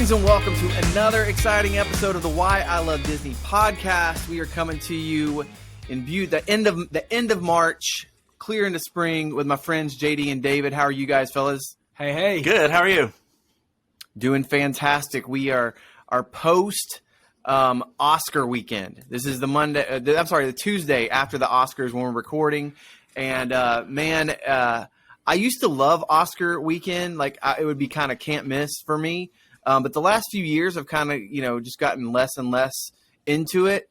Greetings and welcome to another exciting episode of the Why I Love Disney podcast. We are coming to you in view the end of March, clear into spring with my friends JD and David. How are you guys, fellas? Hey. Good. How are you? Doing fantastic. We are our post Oscar weekend. This is the Tuesday after the Oscars when we're recording. And I used to love Oscar weekend. It would be kind of can't miss for me. But the last few years I've kind of, just gotten less and less into it,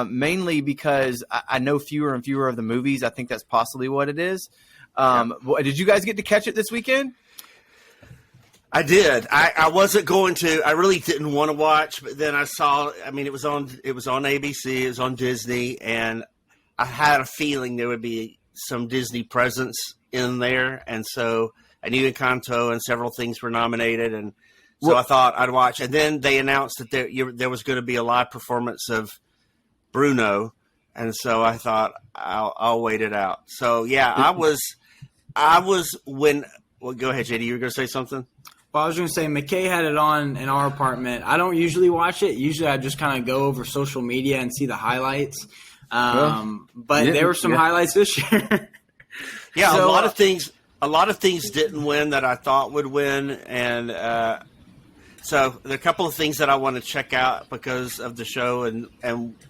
mainly because I know fewer and fewer of the movies. I think that's possibly what it is. Did you guys get to catch it this weekend? I did. I wasn't going to. I really didn't want to watch, but then I saw. I mean, it was on ABC. It was on Disney, and I had a feeling there would be some Disney presence in there, and so I knew Encanto and several things were nominated, and so I thought I'd watch. And then they announced that there was going to be a live performance of Bruno, and so I thought I'll wait it out. So yeah, I was when. Well, go ahead, JD. You were going to say something. Well, I was going to say McKay had it on in our apartment. I don't usually watch it. Usually I just kind of go over social media and see the highlights. But there were some highlights this year. Yeah, so, a lot of things didn't win that I thought would win, and so there are a couple of things that I want to check out because of the show and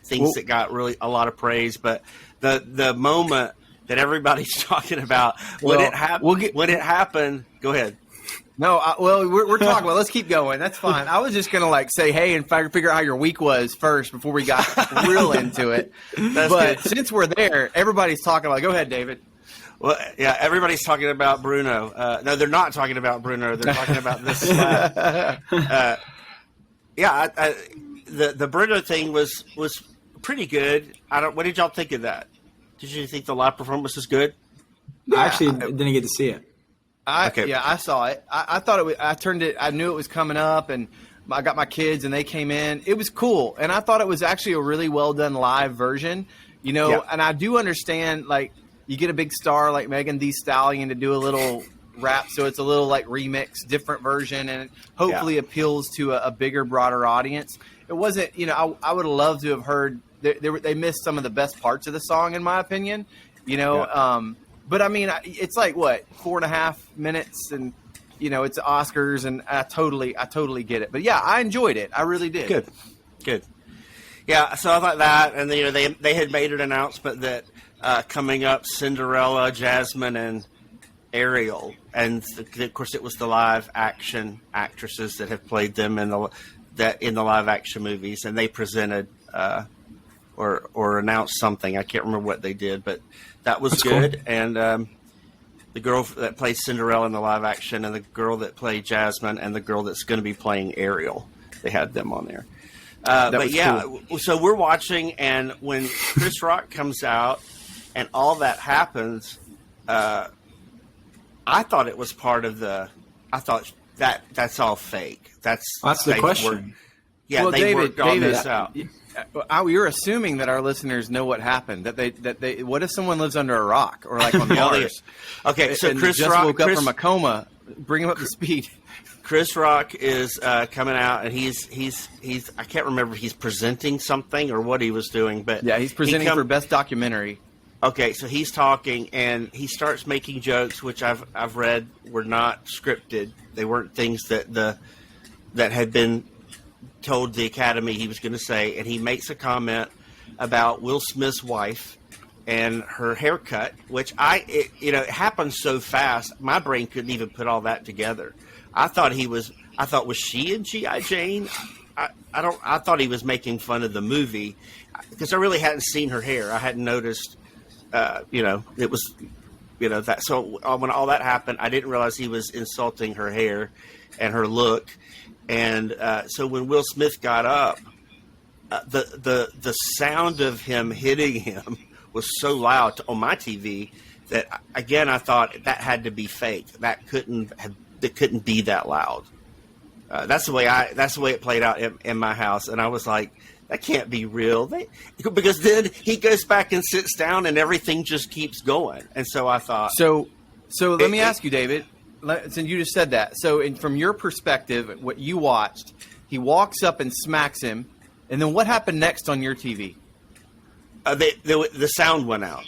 things that got really a lot of praise. But the moment that everybody's talking about when it happened, go ahead. No, we're talking about. Let's keep going. That's fine. I was just gonna say hey and figure out how your week was first before we got real into it. But since we're there, everybody's talking about. Go ahead, David. Well, yeah, everybody's talking about Bruno. No, they're not talking about Bruno. They're talking about this slap. The Bruno thing was pretty good. What did y'all think of that? Did you think the live performance was good? I actually didn't get to see it. I saw it. I thought it was. I turned it. I knew it was coming up, and I got my kids, and they came in. It was cool, and I thought it was actually a really well done live version. And I do understand you get a big star like Megan Thee Stallion to do a little rap, so it's a little remix, different version, and it hopefully appeals to a bigger, broader audience. It wasn't. I would have loved to have heard. They missed some of the best parts of the song, in my opinion. But I mean, it's 4.5 minutes, and it's Oscars, and I totally get it. But yeah, I enjoyed it. I really did. Good. Yeah, so I thought that, and they had made an announcement that coming up, Cinderella, Jasmine, and Ariel, and of course it was the live action actresses that have played them in the live action movies, and they presented or announced something. I can't remember what they did, but. That was good, cool. And the girl that played Cinderella in the live action, and the girl that played Jasmine, and the girl that's going to be playing Ariel, they had them on there. Cool. So we're watching, and when Chris Rock comes out, and all that happens, I thought it was part of the. I thought that's all fake. That's the question. They worked all this out. You're assuming that our listeners know what happened. That they. What if someone lives under a rock or on Mars? Okay, so Chris just Rock woke up from a coma. Bring him up to speed. Chris Rock is coming out, and he's. I can't remember if he's presenting something or what he was doing, but yeah, he's presenting for best documentary. Okay, so he's talking, and he starts making jokes, which I've read were not scripted. They weren't things that had been told the Academy he was going to say, and he makes a comment about Will Smith's wife and her haircut, which it happened so fast, my brain couldn't even put all that together. I thought was she in G.I. Jane? I thought he was making fun of the movie because I really hadn't seen her hair. I hadn't noticed, it was, that. So when all that happened, I didn't realize he was insulting her hair and her look. And so when Will Smith got up, the sound of him hitting him was so loud on my TV that again I thought that had to be fake. That couldn't be that loud. That's the way it played out in my house, and I was like, that can't be real. Because then he goes back and sits down, and everything just keeps going. And so I thought. So let me ask you, David. since you just said that, so from your perspective, what you watched, he walks up and smacks him, and then what happened next on your TV? The sound went out.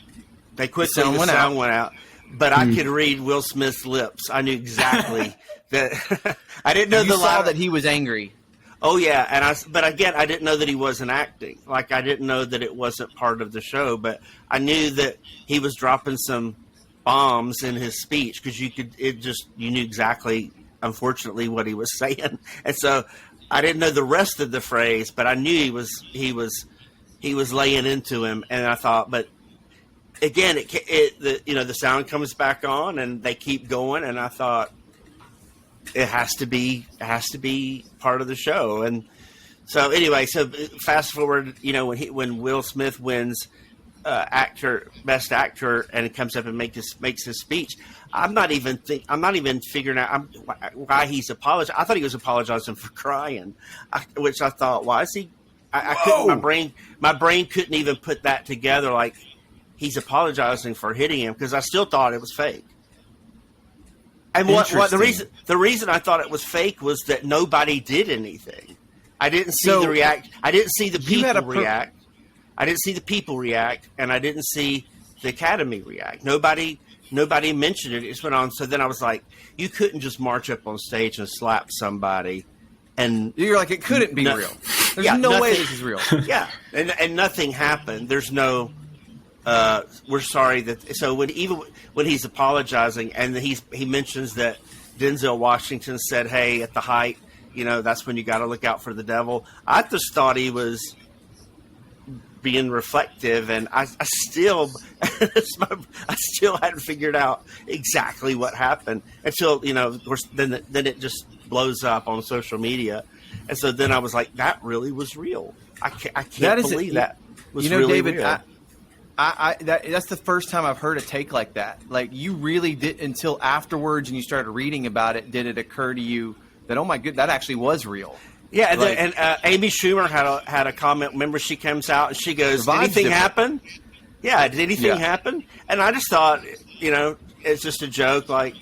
They quickly the sound went out. But I could read Will Smith's lips. I knew exactly that. I didn't know you saw that he was angry. Oh yeah, but again, I didn't know that he wasn't acting. Like I didn't know that it wasn't part of the show. But I knew that he was dropping some bombs in his speech because you knew exactly, unfortunately, what he was saying. And so I didn't know the rest of the phrase, but I knew he was laying into him. And I thought, but. Again, the sound comes back on and they keep going, and I thought it has to be part of the show. And so anyway, so fast forward, when Will Smith wins best actor and it comes up and makes his speech, I'm not even figuring out why he's apologizing. I thought he was apologizing for crying, which I thought, why is he? I couldn't. My brain couldn't even put that together. Like. He's apologizing for hitting him because I still thought it was fake. And the reason I thought it was fake was that nobody did anything. I didn't see the react. I didn't see the people react. I didn't see the people react, and I didn't see the Academy react. Nobody mentioned it. It just went on. So then I was like, you couldn't just march up on stage and slap somebody. And you're like, it couldn't be real. There's no way this is real. Yeah, and nothing happened. There's no. We're sorry that. So when he's apologizing and he mentions that Denzel Washington said, "Hey, at the height, that's when you got to look out for the devil." I just thought he was being reflective, and I still hadn't figured out exactly what happened until of course then it just blows up on social media, and so then I was like, that really was real. I can't believe that was really David, real. That's the first time I've heard a take like that. Like you really did until afterwards, and you started reading about it. Did it occur to you that oh my good, that actually was real? Yeah, and Amy Schumer had a comment. Remember, she comes out and she goes, "Did anything happen?" Yeah, did anything happen? And I just thought, it's just a joke. Like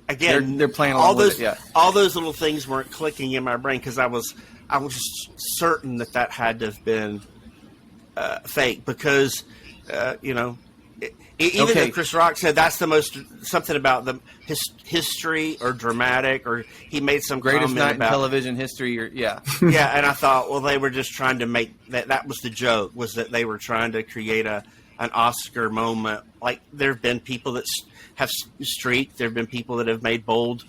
again, they're playing along with it. Yeah, all those little things weren't clicking in my brain because I was certain that had to have been fake because. Even though Chris Rock said that's the most something about the history or dramatic, or he made some greatest comment night about in television history, or yeah. And I thought, well, they were just trying to make that was the joke, was that they were trying to create an Oscar moment. Like there have been people that have streaked, there have been people that have made bold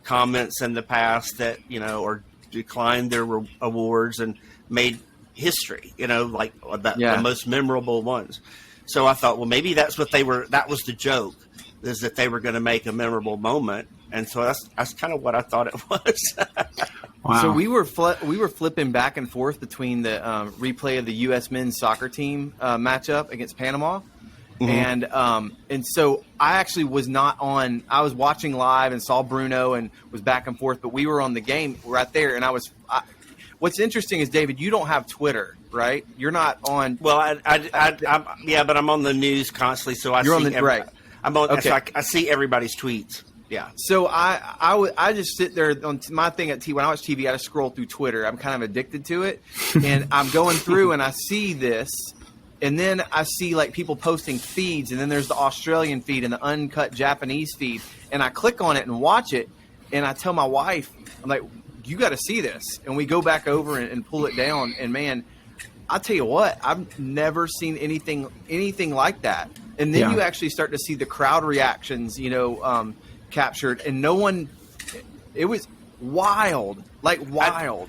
comments in the past that or declined their awards and made history, like the most memorable ones. So I thought, well, maybe that's what that was the joke, is that they were going to make a memorable moment. And so that's kind of what I thought it was. Wow. So we were flipping back and forth between the replay of the U.S. men's soccer team matchup against Panama. Mm-hmm. And so I actually was not on. I was watching live and saw Bruno and was back and forth, but we were on the game right there. And what's interesting is, David, you don't have Twitter, right? You're not on. Well, but I'm on the news constantly, so right. I'm on. Okay. So I see everybody's tweets. Yeah. So I just sit there on my thing at when I watch TV. I just scroll through Twitter. I'm kind of addicted to it, and I'm going through and I see this, and then I see like people posting feeds, and then there's the Australian feed and the uncut Japanese feed, and I click on it and watch it, and I tell my wife, I'm like, you got to see this. And we go back over and pull it down. And man, I'll tell you what, I've never seen anything like that. And then you actually start to see the crowd reactions, captured, and it was wild, like wild.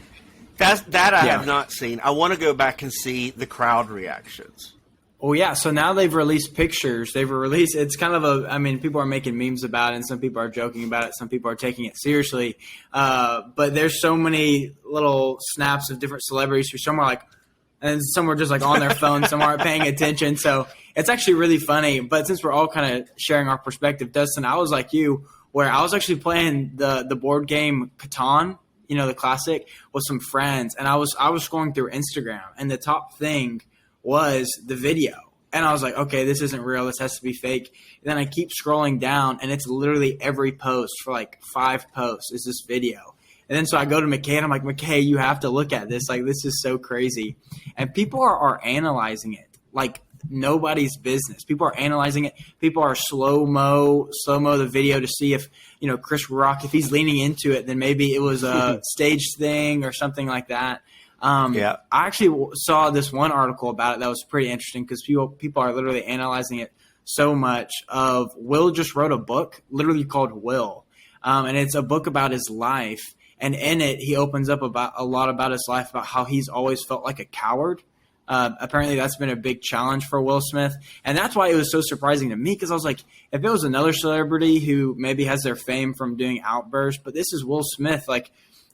I have not seen. I want to go back and see the crowd reactions. Oh, yeah. So now they've released pictures. It's kind of people are making memes about it, and some people are joking about it. Some people are taking it seriously. But there's so many little snaps of different celebrities who some are like, and some are just like on their phone. Some aren't paying attention. So it's actually really funny. But since we're all kind of sharing our perspective, Dustin, I was like you, where I was actually playing the board game Catan, the classic, with some friends. And I was scrolling through Instagram, and the top thing was the video. And I was like, okay, this isn't real. This has to be fake. And then I keep scrolling down, and it's literally every post for like 5 posts is this video. And then so I go to McKay, and I'm like, McKay, you have to look at this. Like, this is so crazy. And people are analyzing it like nobody's business. People are analyzing it. People are slow-mo the video to see if, Chris Rock, if he's leaning into it, then maybe it was a staged thing or something like that. I actually saw this one article about it that was pretty interesting because people are literally analyzing it so much. Will just wrote a book literally called Will, and it's a book about his life. And in it, he opens up about a lot about his life, about how he's always felt like a coward. Apparently, that's been a big challenge for Will Smith. And that's why it was so surprising to me, because I was like, if it was another celebrity who maybe has their fame from doing outbursts, but this is Will Smith, like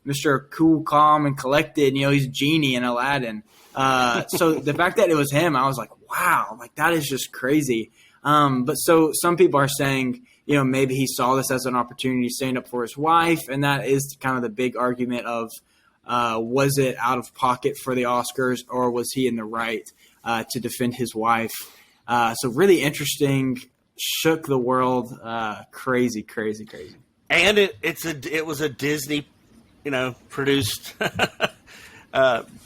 Mr. Cool, Calm, and Collected. He's Genie in Aladdin. So the fact that it was him, I was like, wow, like that is just crazy. But so some people are saying, maybe he saw this as an opportunity to stand up for his wife. And that is kind of the big argument of, was it out of pocket for the Oscars, or was he in the right to defend his wife? So really interesting, shook the world, crazy. And it was a Disney, produced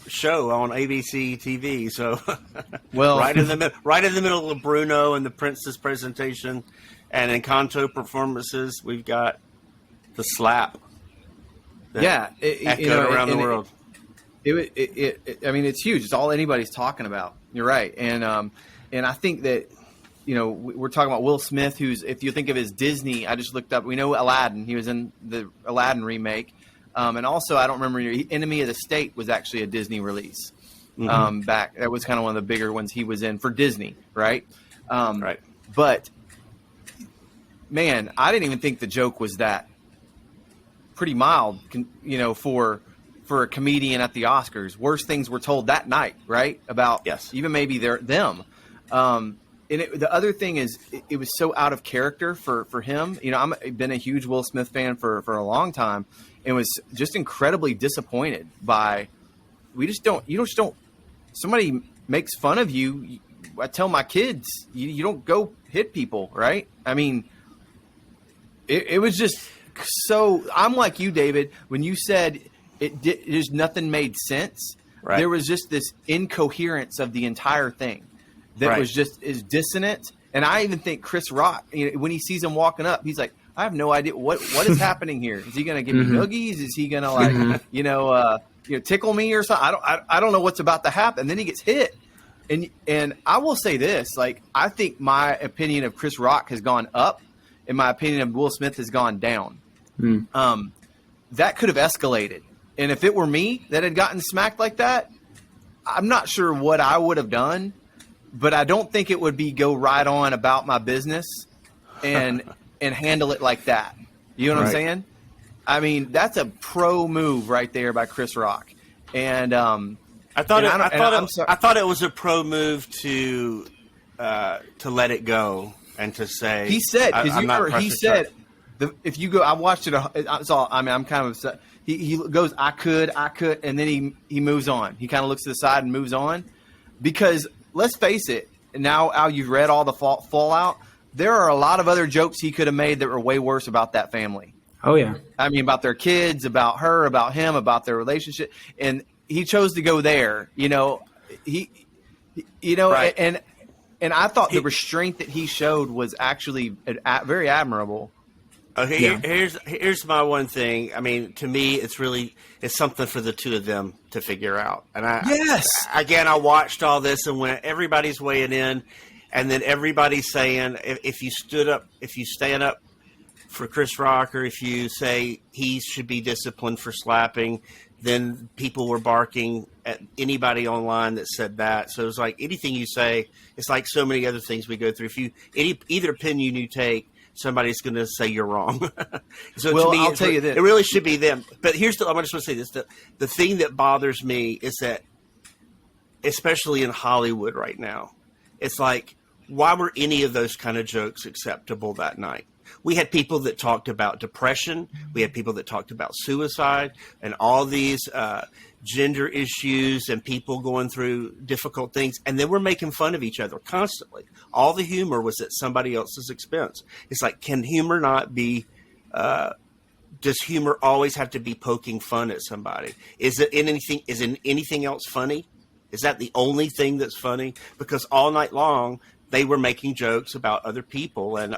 show on ABC TV. So well, right in the middle of Bruno and the Princess presentation, and Encanto performances, we've got the slap. Echoed around the world. I mean, it's huge. It's all anybody's talking about. You're right, and I think that we're talking about Will Smith, who's, if you think of his Disney, I just looked up. We know Aladdin. He was in the Aladdin remake, and also I don't remember. Enemy of the State was actually a Disney release. Back that was kind of one of the bigger ones he was in for Disney, right? Right. But man, I didn't even think the joke was that pretty mild, for a comedian at the Oscars. Worse things were told that night, right? About even maybe them. And the other thing is, it was so out of character for him. I've been a huge Will Smith fan for a long time, and was just incredibly disappointed by. You just don't. Somebody makes fun of you. I tell my kids, you don't go hit people, right? I mean, it was just. So I'm like you, David, when you said there's nothing made sense. Right. There was just this incoherence of the entire thing that was just is dissonant. And I even think Chris Rock, when he sees him walking up, he's like, I have no idea what is happening here. Is he going to give me noogies? Is he going to tickle me or something? I don't know what's about to happen. And then he gets hit. And I will say this, like, I think my opinion of Chris Rock has gone up, and my opinion of Will Smith has gone down. That could have escalated. And if it were me that had gotten smacked like that, I'm not sure what I would have done, but I don't think it would be go right on about my business and handle it like that. You know what I'm saying? I mean, that's a pro move right there by Chris Rock. And I thought it was a pro move to let it go and to say he said, because he said. If you go, I watched it. I'm kind of upset. He goes, I could, and then he moves on. He kind of looks to the side and moves on, because let's face it. Now, Al, you've read all the fallout. There are a lot of other jokes he could have made that were way worse about that family. Oh yeah, I mean, about their kids, about her, about him, about their relationship, and he chose to go there. And I thought the restraint that he showed was actually very admirable. Okay, here's my one thing. I mean, to me, it's something for the two of them to figure out. And I watched all this, and when everybody's weighing in, and then everybody's saying, if you stand up for Chris Rock, or if you say he should be disciplined for slapping, then people were barking at anybody online that said that. So it was like anything you say, it's like so many other things we go through. If either opinion you take, somebody's going to say you're wrong. So to me, I'll tell you this. It really should be them. But I just want to say this. The thing that bothers me is that, especially in Hollywood right now, it's like, why were any of those kind of jokes acceptable that night? We had people that talked about depression. We had people that talked about suicide and all these gender issues and people going through difficult things. And they were making fun of each other constantly. All the humor was at somebody else's expense. It's like, can humor not be does humor always have to be poking fun at somebody? Is anything else funny? Is that the only thing that's funny? Because all night long they were making jokes about other people and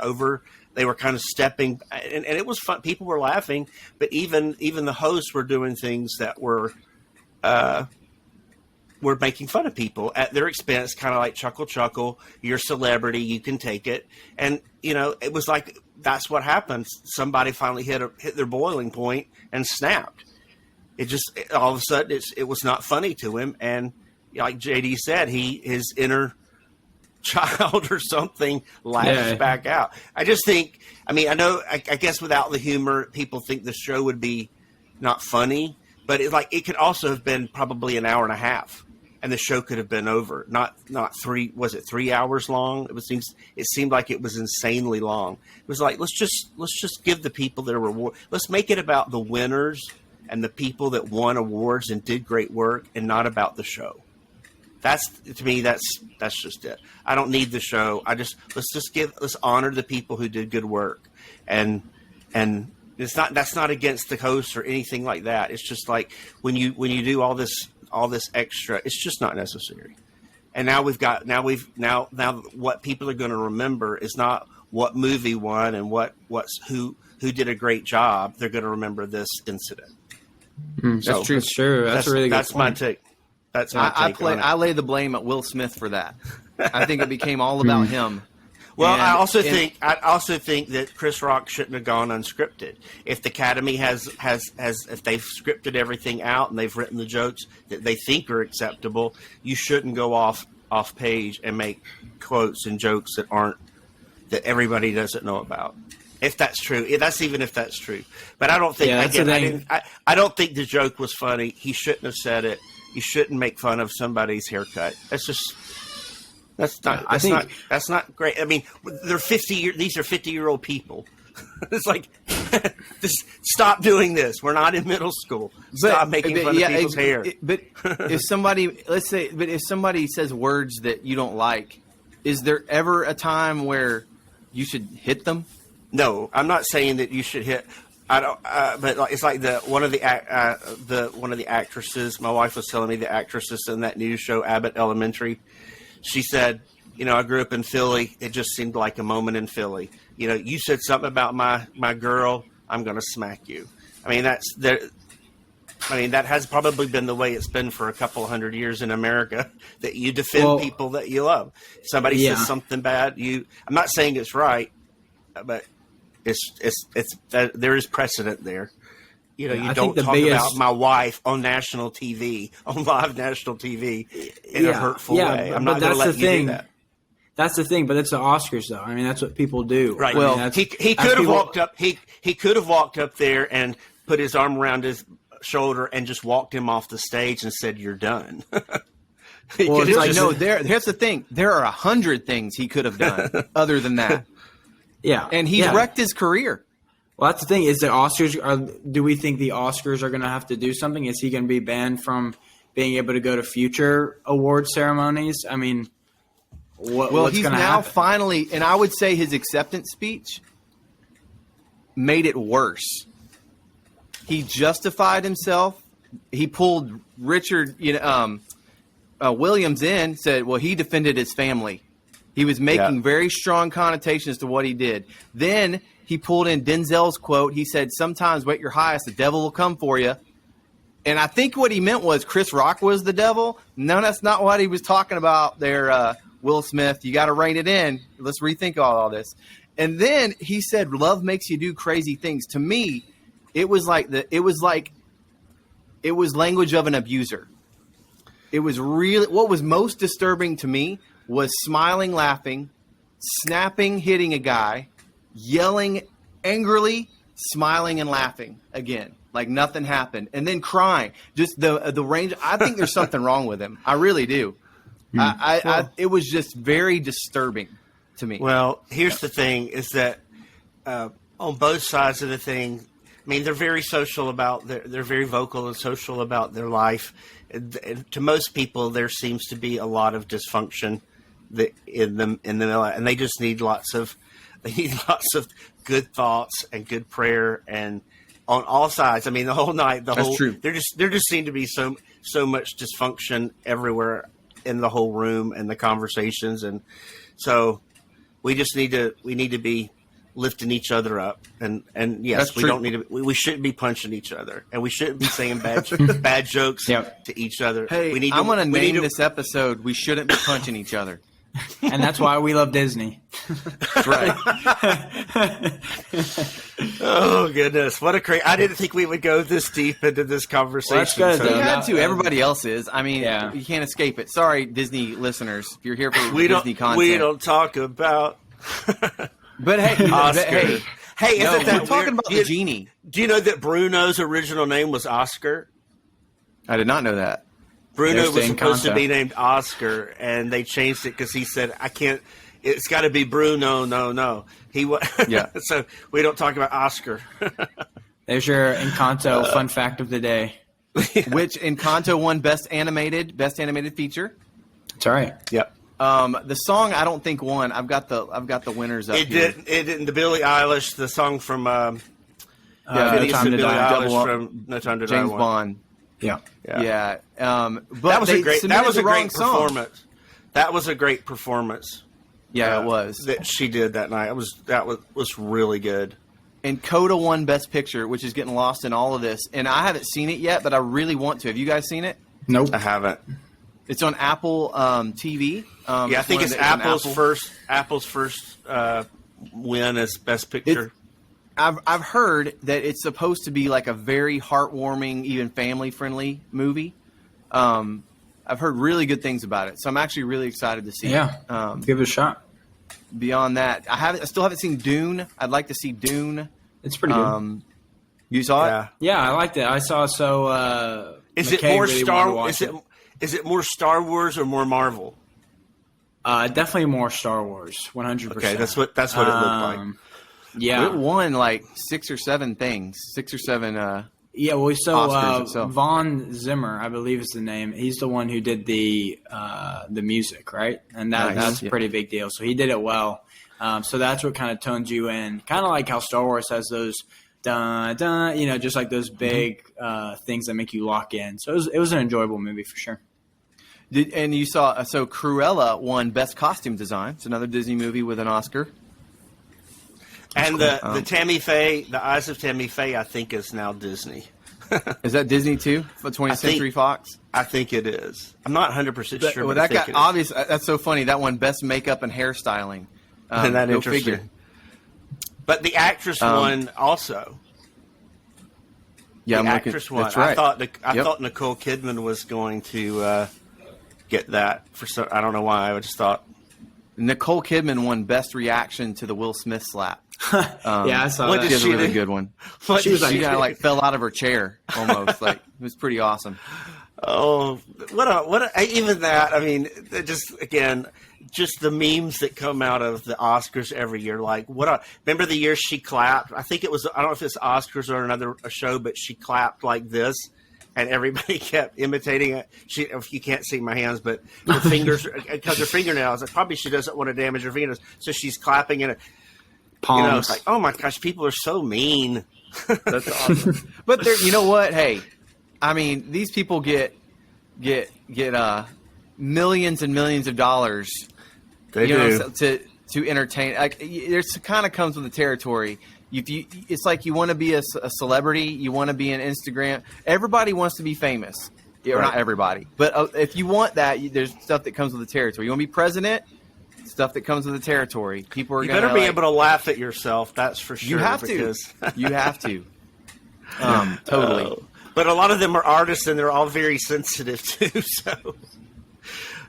they were kind of stepping, and it was fun. People were laughing, but even the hosts were doing things that were making fun of people at their expense, kind of like chuckle, you're a celebrity, you can take it. And, it was like, that's what happened. Somebody finally hit their boiling point and snapped. It just, all of a sudden, it was not funny to him. And like JD said, his inner child or something lashes back out. I just think, I guess without the humor, people think the show would be not funny, but it could also have been probably an hour and a half. And the show could have been over. Not 3. Was it 3 hours long? It seemed like it was insanely long. It was like, let's just give the people their reward. Let's make it about the winners and the people that won awards and did great work, and not about the show. That's just it. I don't need the show. Let's honor the people who did good work, and that's not against the host or anything like that. It's just like when you do all this extra, it's just not necessary. And now what people are going to remember is not what movie won and who did a great job. They're going to remember this incident. That's true. That's true. That's a really good point. My take. That's my take. I lay the blame at Will Smith for that. I think it became all about him. Well, I also think that Chris Rock shouldn't have gone unscripted. If the Academy has if they've scripted everything out and they've written the jokes that they think are acceptable, you shouldn't go off page and make quotes and jokes that everybody doesn't know about. If that's true, even if that's true. But I don't think I don't think the joke was funny. He shouldn't have said it. You shouldn't make fun of somebody's haircut. That's not great. I mean, they're 50 these are 50-year-old people. It's like, just stop doing this. We're not in middle school. Stop making fun of people's hair. But if somebody says words that you don't like, is there ever a time where you should hit them? No, I'm not saying that you should hit. I don't. But it's like one of the actresses. My wife was telling me the actresses in that news show Abbott Elementary. She said, I grew up in Philly. It just seemed like a moment in Philly. You said something about my girl, I'm going to smack you. That has probably been the way it's been for a couple of 100 years in America, that you defend people that you love. If somebody says something bad, I'm not saying it's right, but there is precedent there. You don't talk about my wife on national TV, on live national TV, in a hurtful way. I'm not going to let you do that. That's the thing, but it's the Oscars, though. That's what people do. Right. Well, he could have walked up. He could have walked up there and put his arm around his shoulder and just walked him off the stage and said, "You're done." Well, it's like, no. Here's the thing. There are 100 things he could have done other than that. Yeah, and he's wrecked his career. Well, that's the thing. Is the Oscars? Do we think the Oscars are going to have to do something? Is he going to be banned from being able to go to future award ceremonies? What's he's now happen? Finally, and I would say his acceptance speech made it worse. He justified himself. He pulled Richard, Williams in. Said, "Well, he defended his family. He was making very strong connotations to what he did." Then he pulled in Denzel's quote. He said, "Sometimes at your highest, the devil will come for you." And I think what he meant was Chris Rock was the devil. No, that's not what he was talking about there. Will Smith, you got to rein it in. Let's rethink all this. And then he said, "Love makes you do crazy things." To me, it was language of an abuser. It was really, what was most disturbing to me was smiling, laughing, snapping, hitting a guy, yelling angrily, smiling and laughing again, like nothing happened, and then crying. Just the range. I think there's something wrong with him. I really do. It was just very disturbing to me. Well, here's the thing: is that on both sides of the thing. I mean, they're very social they're very vocal and social about their life. And to most people, there seems to be a lot of dysfunction in them, and they just need lots of good thoughts and good prayer, and on all sides. I mean, the whole night, True. there just seemed to be so much dysfunction everywhere in the whole room and the conversations, and so we need to be lifting each other up, and yes, we shouldn't be punching each other, and we shouldn't be saying bad jokes to each other. Hey, I'm going to name this episode "We Shouldn't Be Punching Each Other," and that's why we love Disney. That's right. Oh goodness, what a crazy! I didn't think we would go this deep into this conversation. Well, that's good, You had to. Everybody else is. I mean, you can't escape it. Sorry, Disney listeners, if you're here for Disney content. We don't talk about. But hey, Oscar. Hey, no, isn't that we're talking about the genie? Do you know that Bruno's original name was Oscar? I did not know that. Bruno was supposed to be named Oscar, and they changed it because he said, "I can't. It's got to be Bruno." No. He was. Yeah. So we don't talk about Oscar. There's your Encanto fun fact of the day. Which Encanto won best animated feature. That's right. Yep. The song I don't think won. I've got the winners up here. It didn't. The Billie Eilish, the song from No Time to Die. From No Time to Die. James Bond. Yeah. But that was a great. That was a great song. performance. That was a great performance. Yeah, it was. That she did that night. That was really good. And Coda won Best Picture, which is getting lost in all of this. And I haven't seen it yet, but I really want to. Have you guys seen it? Nope. I haven't. It's on Apple TV. I think it's Apple's first win as Best Picture. I've heard that it's supposed to be like a very heartwarming, even family-friendly movie. I've heard really good things about it, so I'm actually really excited to see it. Yeah, give it a shot. Beyond that, I still haven't seen Dune. I'd like to see Dune. It's pretty good. You saw it? Yeah, I liked it. I saw Is it more Is it more Star Wars or more Marvel? Definitely more Star Wars, 100%. Okay, that's what it looked like. Yeah, it won like 6 or 7 things. 6 or 7. Oscars Von Zimmer, I believe is the name. He's the one who did the music, right? And that's a pretty big deal. So he did it well. So that's what kind of tones you in. Kind of like how Star Wars has those dun dun, just like those big things that make you lock in. So it was an enjoyable movie for sure. And you saw Cruella won Best Costume Design. It's another Disney movie with an Oscar. And the Tammy Faye, the Eyes of Tammy Faye, I think is now Disney. Is that Disney too? For 20th Century Fox? I think it is. I'm not 100% sure. Well, that got obvious. That's so funny. That one Best Makeup and Hairstyling. Isn't that interesting? Figure. But the actress won also. Yeah, the actress won. That's right. I thought Nicole Kidman was going to get that I don't know why. I just thought Nicole Kidman won Best Reaction to the Will Smith slap. I saw that. She has a really good one. She was kind of like fell out of her chair almost. Like it was pretty awesome. Oh, what even that. I mean, just the memes that come out of the Oscars every year. Like remember the year she clapped? I think it was. I don't know if it's Oscars or a show, but she clapped like this. And everybody kept imitating it. You can't see my hands, but her fingers, because her fingernails, probably she doesn't want to damage her fingernails, so she's clapping in it. Palms. It's like, oh my gosh, people are so mean. That's awesome. But you know what? Hey, I mean, these people get millions and millions of dollars. They do to entertain. Like, there's kind of comes with the territory. It's like you want to be a celebrity, you want to be an Instagram. Everybody wants to be famous. Yeah, right. Not everybody, but if you want that, there's stuff that comes with the territory. You want to be president, stuff that comes with the territory. People are. You better be able to laugh at yourself. That's for sure. You have to. You have to. Totally. But a lot of them are artists, and they're all very sensitive too. So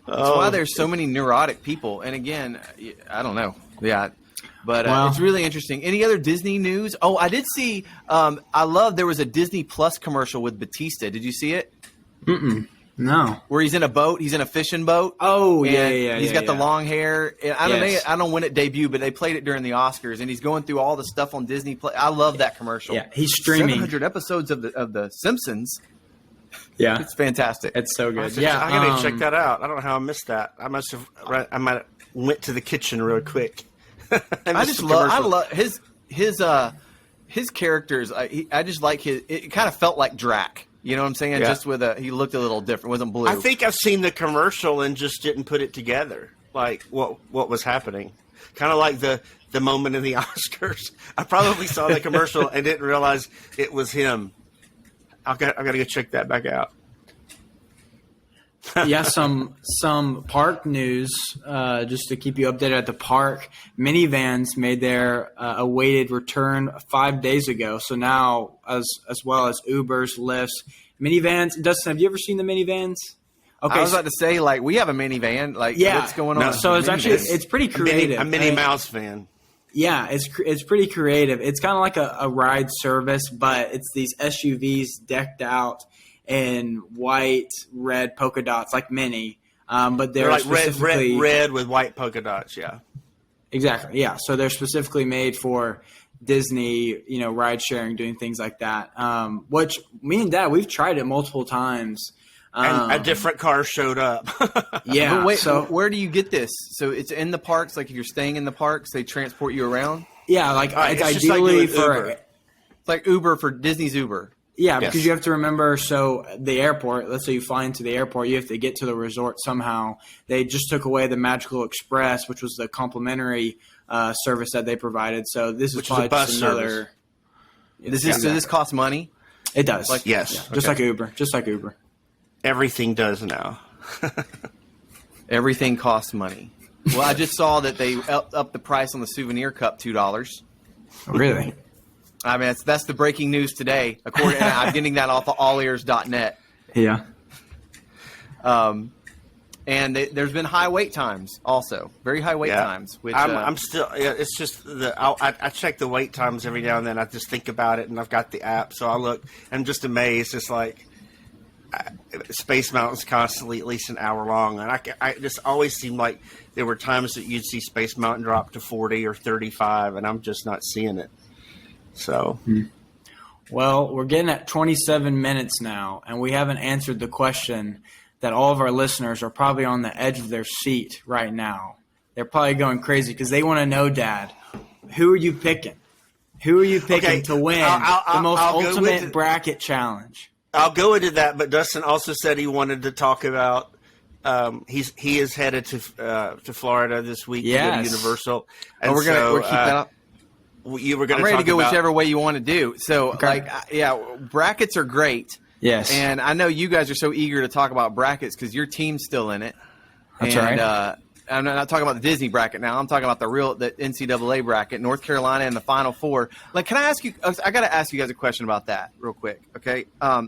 that's why there's so many neurotic people. And again, I don't know. Yeah. But it's really interesting. Any other Disney news? Oh, I did see. There was a Disney Plus commercial with Batista. Did you see it? Mm-mm. No. Where he's in a boat, he's in a fishing boat. Oh, yeah. He's got the long hair. I don't know when it debuted, but they played it during the Oscars, and he's going through all the stuff on Disney Play. I love that commercial. Yeah, he's streaming 700 episodes of the Simpsons. Yeah, it's fantastic. It's so good. I gotta check that out. I don't know how I missed that. I might have went to the kitchen real quick. I love his characters. I just like his. It kind of felt like Drac. You know what I'm saying? Yeah. Just he looked a little different. Wasn't blue. I think I've seen the commercial and just didn't put it together. Like what was happening? Kind of like the moment in the Oscars. I probably saw the commercial and didn't realize it was him. I got to go check that back out. Yeah, some park news, just to keep you updated at the park. Minivans made their awaited return 5 days ago. So now, as well as Ubers, Lyfts, minivans. Dustin, have you ever seen the minivans? Okay, I was about to say, like, we have a minivan. Like, what's going on? So it's pretty creative. A Minnie Mouse van. Yeah, it's pretty creative. It's kind of like a ride service, but it's these SUVs decked out in white, red polka dots, like Minnie. But they're like specifically red with white polka dots. Yeah, exactly. Yeah, so they're specifically made for Disney, ride sharing, doing things like that. Which me and Dad, we've tried it multiple times. And a different car showed up. Yeah. But wait, so where do you get this? So it's in the parks. Like if you're staying in the parks, they transport you around. Yeah, like it's ideally for it's like Uber for Disney's Uber. Yeah, because you have to remember. So the airport. Let's say you fly into the airport, you have to get to the resort somehow. They just took away the Magical Express, which was the complimentary service that they provided. So this is probably just another. So this costs money. It does. Yes, just like Uber. Just like Uber. Everything does now. Everything costs money. Well, I just saw that they upped the price on the souvenir cup $2. Really? I mean, that's the breaking news today. I'm getting that off of allears.net. Yeah. And there's been high wait times also. Very high wait times. Which, I'm still – it's just I check the wait times every now and then. I just think about it, and I've got the app. So I look – I'm just amazed. It's like – Space Mountain's constantly at least an hour long, and I just always seemed like there were times that you'd see Space Mountain drop to 40 or 35, and I'm just not seeing it. So, well, we're getting at 27 minutes now, and we haven't answered the question that all of our listeners are probably on the edge of their seat right now. They're probably going crazy because they want to know, Dad, who are you picking? Who are you picking to win the most ultimate bracket challenge? I'll go into that, but Dustin also said he wanted to talk about he is headed to Florida this week to go to Universal, and we're keep that up. You were going to. I'm ready to go whichever way you want to do. So, brackets are great. Yes, and I know you guys are so eager to talk about brackets because your team's still in it. That's right. I'm not talking about the Disney bracket now. I'm talking about the NCAA bracket, North Carolina in the Final Four. Like, can I ask you? I got to ask you guys a question about that real quick. Okay,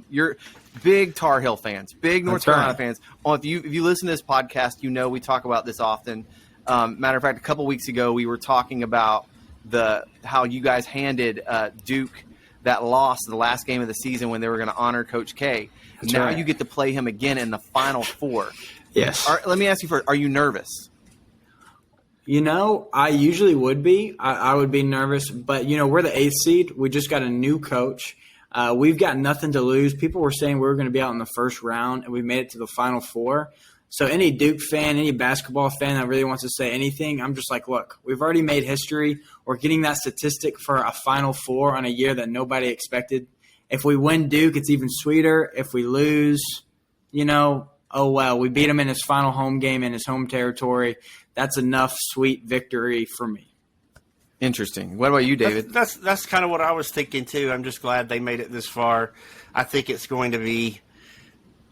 you're big Tar Heel fans, big North Carolina fans. If you listen to this podcast, we talk about this often. Matter of fact, a couple weeks ago we were talking about how you guys handed Duke that loss the last game of the season when they were going to honor Coach K. Now you get to play him again in the Final Four. Yes. Let me ask you first: are you nervous? I usually would be. I would be nervous, but, we're the 8th seed. We just got a new coach. We've got nothing to lose. People were saying we were going to be out in the first round, and we made it to the Final Four. So any Duke fan, any basketball fan that really wants to say anything, I'm just like, look, we've already made history. We're getting that statistic for a Final Four on a year that nobody expected. If we win Duke, it's even sweeter. If we lose, oh, well, we beat him in his final home game in his home territory. That's enough sweet victory for me. Interesting. What about you, David? That's kind of what I was thinking, too. I'm just glad they made it this far. I think it's going to be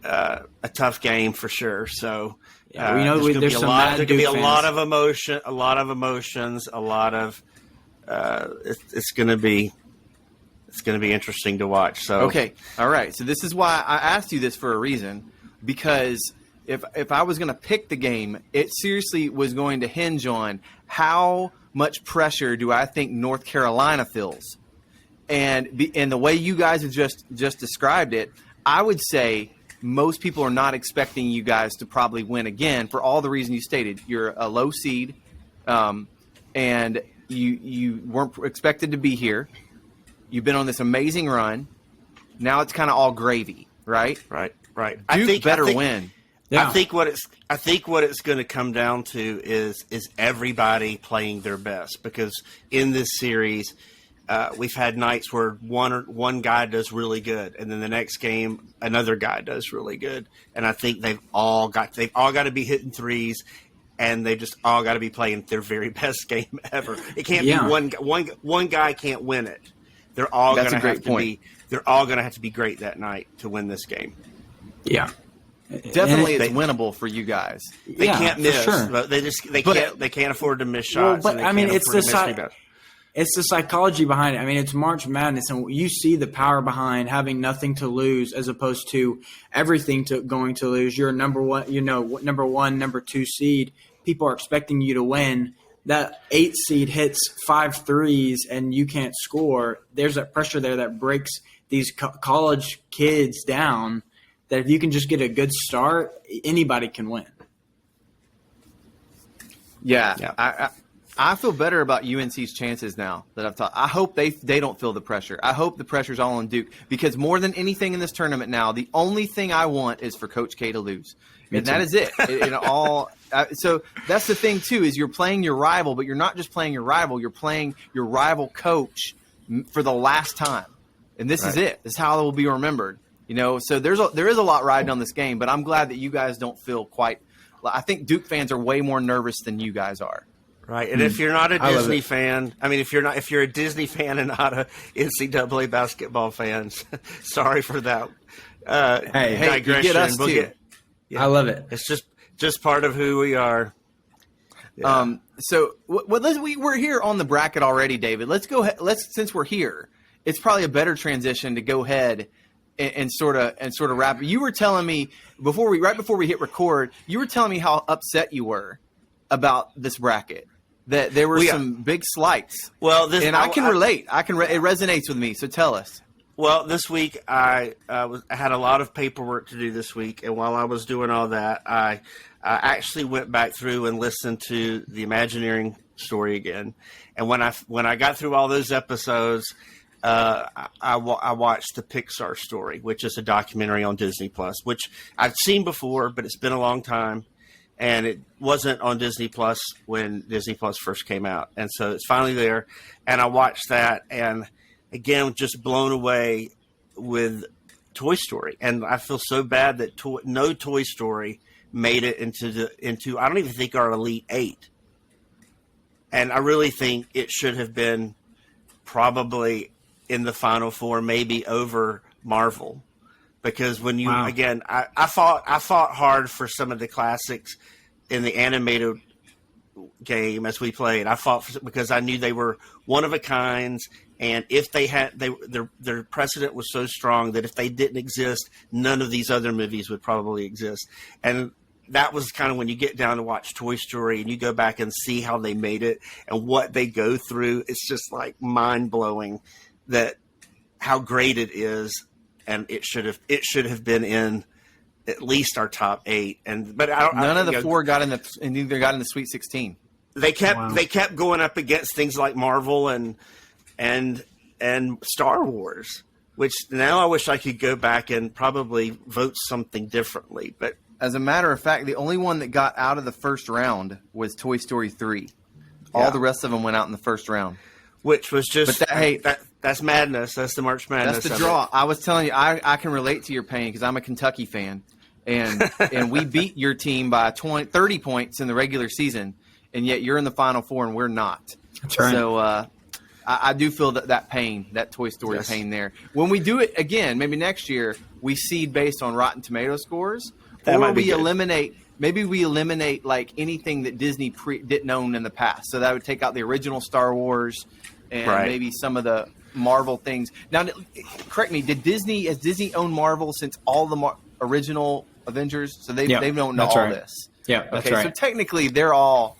a tough game for sure. So, there's going to be a lot of emotion, a lot of emotions, a lot of it's going to be interesting to watch. So, okay. All right. So this is why I asked you this for a reason, because if I was going to pick the game, it seriously was going to hinge on how much pressure do I think North Carolina feels. And the way you guys have just described it, I would say most people are not expecting you guys to probably win again for all the reasons you stated. You're a low seed, and you weren't expected to be here. You've been on this amazing run. Now it's kind of all gravy, right? Right. Duke better win. Yeah. I think what it's going to come down to is everybody playing their best, because in this series we've had nights where one guy does really good, and then the next game another guy does really good, and I think they've all got to be hitting threes, and they just all got to be playing their very best game ever. It can't be one guy can't win it. They're all going to have to be. They're all going to have to be great that night to win this game. Yeah. Definitely, it's winnable for you guys. They can't miss. Sure. But they can't afford to miss shots. But I mean, it's the psychology behind it. I mean, it's March Madness, and you see the power behind having nothing to lose as opposed to everything going to lose. You're number one, number 2 seed. People are expecting you to win. That 8 seed hits 5 threes and you can't score. There's that pressure there that breaks these college kids down. That if you can just get a good start, anybody can win. Yeah. I feel better about UNC's chances now that I've taught. I hope they don't feel the pressure. I hope the pressure's all on Duke, because more than anything in this tournament now, the only thing I want is for Coach K to lose. And that is it. So that's the thing, too, is you're playing your rival, but you're not just playing your rival. You're playing your rival coach for the last time. And this is it. This is how it will be remembered. So there is a lot riding on this game, but I'm glad that you guys don't feel quite – I think Duke fans are way more nervous than you guys are. Right, and if you're not a Disney fan, I mean, if you're a Disney fan and not a NCAA basketball fan, sorry for that. Hey, you get us too. I love it. It's just part of who we are. Yeah. So we're here on the bracket already, David. Let's go ahead. Since we're here, it's probably a better transition to go ahead and sort of wrap. You were telling me right before we hit record, you were telling me how upset you were about this bracket. That there were some big slights. Well, I can relate. It resonates with me. So tell us. Well, this week I had a lot of paperwork to do this week, and while I was doing all that, I actually went back through and listened to the Imagineering story again. And when I got through all those episodes, I watched the Pixar story, which is a documentary on Disney Plus, which I've seen before, but it's been a long time. And it wasn't on Disney Plus when Disney Plus first came out. And so it's finally there. And I watched that, and again, just blown away with Toy Story. And I feel so bad that no Toy Story made it into I don't even think our Elite 8. And I really think it should have been probably in the Final Four, maybe over Marvel. Because when you again, I fought hard for some of the classics in the animated game as we played. I fought because I knew they were one of a kinds, and if they had their precedent was so strong that if they didn't exist, none of these other movies would probably exist. And that was kind of when you get down to watch Toy Story and you go back and see how they made it and what they go through. It's just like mind blowing that how great it is. And it should have been in at least our top 8. But none of the 4 got in neither got in the Sweet 16. They kept going up against things like Marvel and Star Wars, which now I wish I could go back and probably vote something differently. But as a matter of fact, the only one that got out of the first round was Toy Story 3. All the rest of them went out in the first round, which was just that's madness. That's the March Madness. That's the draw. I was telling you, I can relate to your pain because I'm a Kentucky fan, and we beat your team by 30 points in the regular season, and yet you're in the Final Four and we're not. That's right. So I do feel that pain, that Toy Story pain there. When we do it again, maybe next year, we seed based on Rotten Tomato scores, or we eliminate. Maybe we eliminate like anything that Disney didn't own in the past. So that would take out the original Star Wars and maybe some of the Marvel things. Now, correct me. Has Disney owned Marvel since all the original Avengers? So they've known all this. Yeah. That's right. So technically, they're all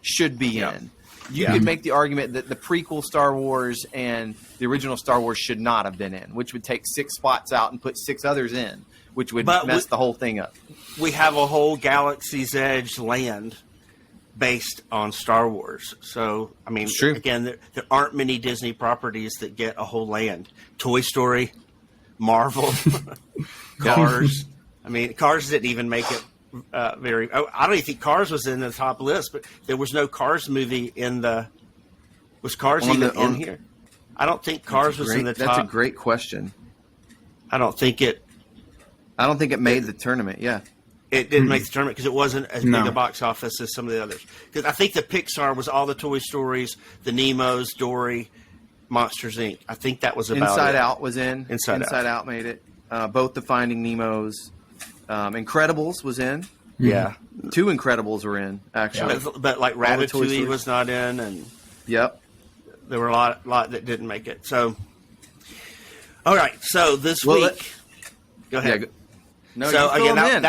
should be in. You could make the argument that the prequel Star Wars and the original Star Wars should not have been in, which would take 6 spots out and put 6 others in. which would But mess the whole thing up. We have a whole Galaxy's Edge land based on Star Wars. So, I mean, again, there aren't many Disney properties that get a whole land. Toy Story, Marvel, Cars. I mean, Cars didn't even make it very... I don't even think Cars was in the top list, but there was no Cars movie in the... Was Cars even in here? I don't think Cars was in the top. That's a great question. I don't think it made the tournament, yeah. It didn't make the tournament because it wasn't as big a box office as some of the others. Because I think the Pixar was all the Toy Stories, the Nemos, Dory, Monsters, Inc. I think that was about Inside it. Out was in. Inside Out made it. Both the Finding Nemos. Incredibles was in. Yeah. 2 Incredibles were in, actually. But like Ratatouille was not in. And yep. There were a lot that didn't make it. So, all right. So this week. Go ahead. Yeah, no, so again,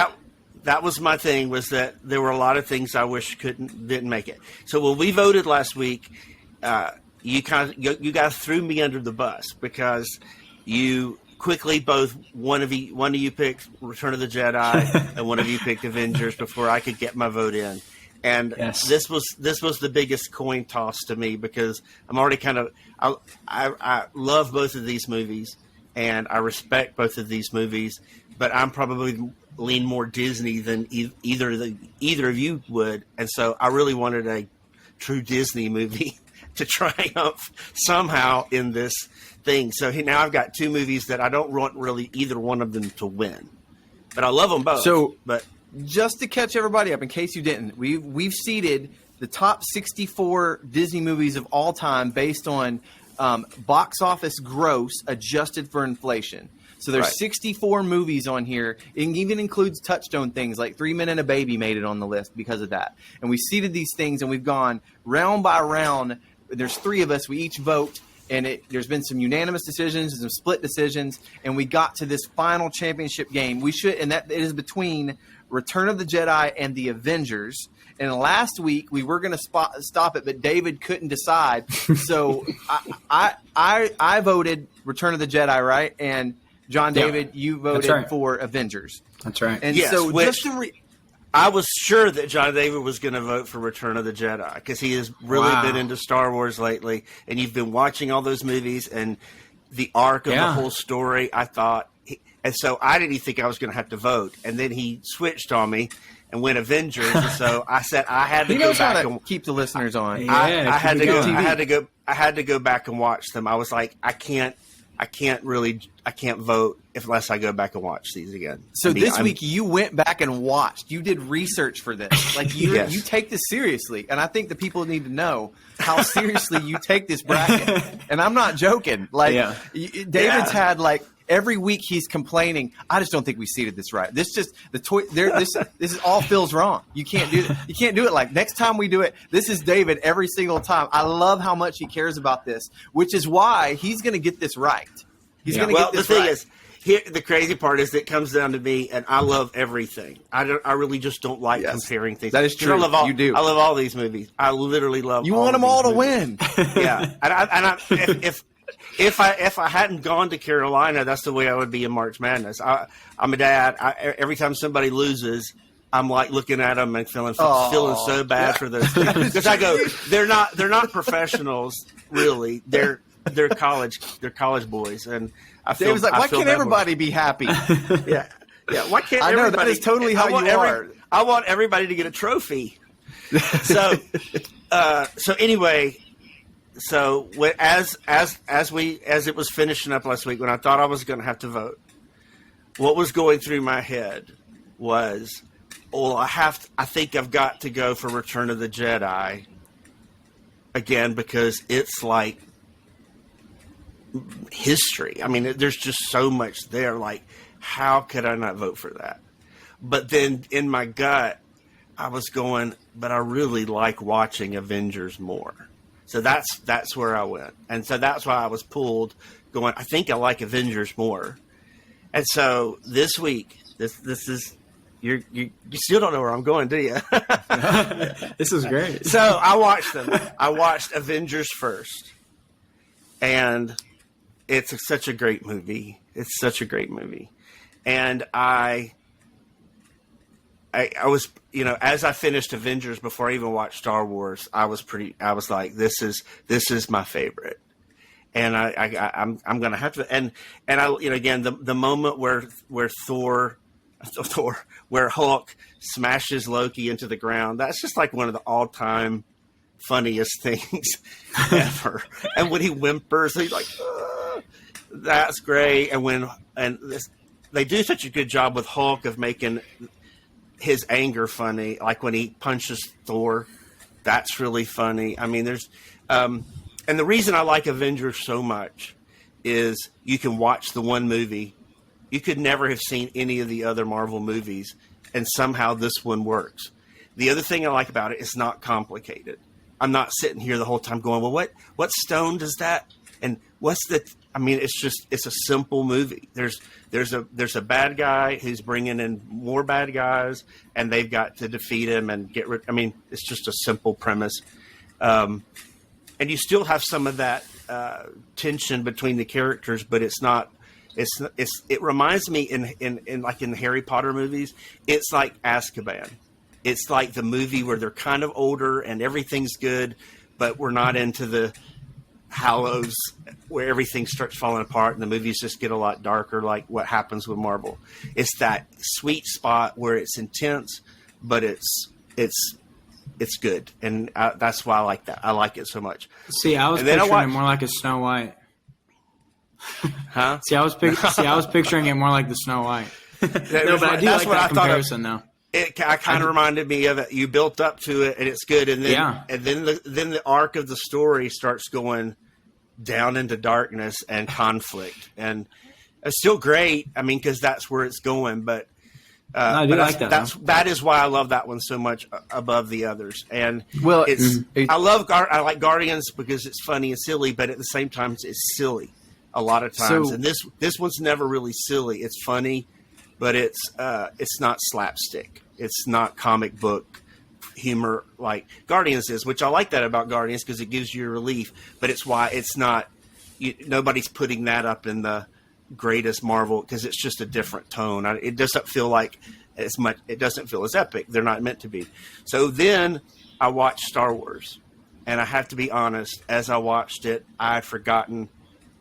that was my thing, was that there were a lot of things I wish didn't make it. So when we voted last week, you guys threw me under the bus because you quickly one of you picked Return of the Jedi and one of you picked Avengers before I could get my vote in. And this was the biggest coin toss to me because I'm already I love both of these movies and I respect both of these movies, but I'm probably lean more Disney than either of you would, and so I really wanted a true Disney movie to triumph somehow in this thing. So now I've got 2 movies that I don't want really either one of them to win, but I love them both. So, just to catch everybody up, in case you didn't, we've seeded the top 64 Disney movies of all time based on box office gross adjusted for inflation. So there's 64 movies on here. It even includes touchstone things like 3 Men and a Baby made it on the list because of that. And we seeded these things and we've gone round by round. There's 3 of us. We each vote. And there's been some unanimous decisions and some split decisions. And we got to this final championship game. And that it is between Return of the Jedi and the Avengers. And last week we were going to stop it, but David couldn't decide. So I voted Return of the Jedi, right? And John David, you voted for Avengers. That's right. And yes, so I was sure that John David was going to vote for Return of the Jedi because he has really been into Star Wars lately, and you've been watching all those movies and the arc of the whole story. I thought, and so I didn't even think I was going to have to vote, and then he switched on me and went Avengers, and so I said I had to go back and keep the listeners on. I had to go back and watch them. I was like, I can't vote unless I go back and watch these again. So this week you went back and watched. You did research for this. Like you take this seriously, and I think the people need to know how seriously you take this bracket. And I'm not joking. Like David's had like every week he's complaining. I just don't think we seeded this right. This is all feels wrong. You can't do it. You can't do it like next time we do it. This is David every single time. I love how much he cares about this, which is why he's going to get this right. He's going to get this right. The thing is, here, the crazy part is that it comes down to me, and I love everything. I really just don't like comparing things. That is true. You do. I love all these movies. I literally love. You want them all to win. Yeah, if I hadn't gone to Carolina, that's the way I would be in March Madness. I'm a dad. Every time somebody loses, I'm like looking at them and feeling so bad for those kids. Because I go, they're not professionals really. They're college boys, and I feel. David's like, why can't everybody be happy? Yeah. Why can't I know everybody? that is totally how you are. I want everybody to get a trophy. So anyway. So as it was finishing up last week, when I thought I was going to have to vote, what was going through my head was, I think I've got to go for Return of the Jedi again because it's like history. I mean, there's just so much there. Like, how could I not vote for that? But then in my gut, I was going, but I really like watching Avengers more. So that's where I went. And so that's why I was pulled going, I think I like Avengers more. And so this week, this is, you still don't know where I'm going, do you? This is great. So I watched them. I watched Avengers first. And it's such a great movie. It's such a great movie. And I was, as I finished Avengers before I even watched Star Wars, I was like, this is my favorite. And I'm going to have to, and again, the moment where where Hulk smashes Loki into the ground, that's just like one of the all-time funniest things ever. And when he whimpers, he's like, that's great. And they do such a good job with Hulk of making his anger funny. Like when he punches Thor, that's really funny. I mean, there's, and the reason I like Avengers so much is you can watch the one movie. You could never have seen any of the other Marvel movies, and somehow this one works. The other thing I like about it is not complicated. I'm not sitting here the whole time going, well, what stone does that? And it's a simple movie. There's a bad guy who's bringing in more bad guys, and they've got to defeat him and get rid. I mean, it's just a simple premise. And you still have some of that tension between the characters, but it's not. It reminds me in like in the Harry Potter movies, it's like Azkaban. It's like the movie where they're kind of older and everything's good, but we're not into the Hallows where everything starts falling apart and the movies just get a lot darker, like what happens with Marvel. It's that sweet spot where it's intense, but it's good, and that's why I like that. I like it so much. See, I was picturing it more like a Snow White. Huh? See, I was picturing it more like the Snow White. No, but I do like that comparison, though. It kind of reminded me of it. You built up to it, and it's good, and then the arc of the story starts going down into darkness and conflict, and it's still great. I mean, because that's where it's going, but. I do like that. That is why I love that one so much above the others. And I like Guardians because it's funny and silly, but at the same time it's silly a lot of times. And this one's never really silly. It's funny, but it's not slapstick. It's not comic book humor like Guardians is, which I like that about Guardians because it gives you relief. But it's why it's not. Nobody's putting that up in the greatest Marvel because it's just a different tone. It doesn't feel like as much. It doesn't feel as epic. They're not meant to be. So then I watched Star Wars, and I have to be honest. As I watched it, I had forgotten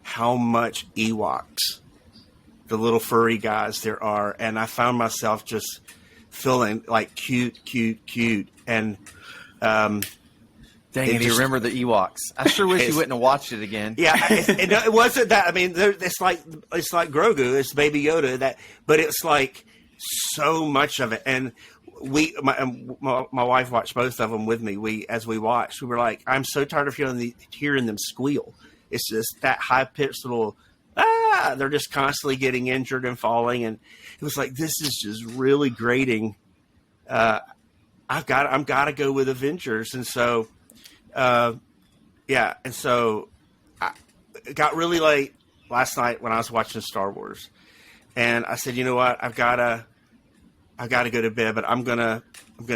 how much Ewoks, the little furry guys, there are, and I found myself just feeling like cute, and. Dang it! You remember the Ewoks? I sure wish you wouldn't have watched it again. Yeah, it wasn't that. I mean, it's like Grogu, it's Baby Yoda. But it's like so much of it. And my wife watched both of them with me. As we watched, we were like, I'm so tired of hearing them squeal. It's just that high pitched little. They're just constantly getting injured and falling, and it was like this is just really grating. I'm got to go with Avengers, and so. And so it got really late last night when I was watching Star Wars, and I said, you know what, I've got to go to bed, but I'm gonna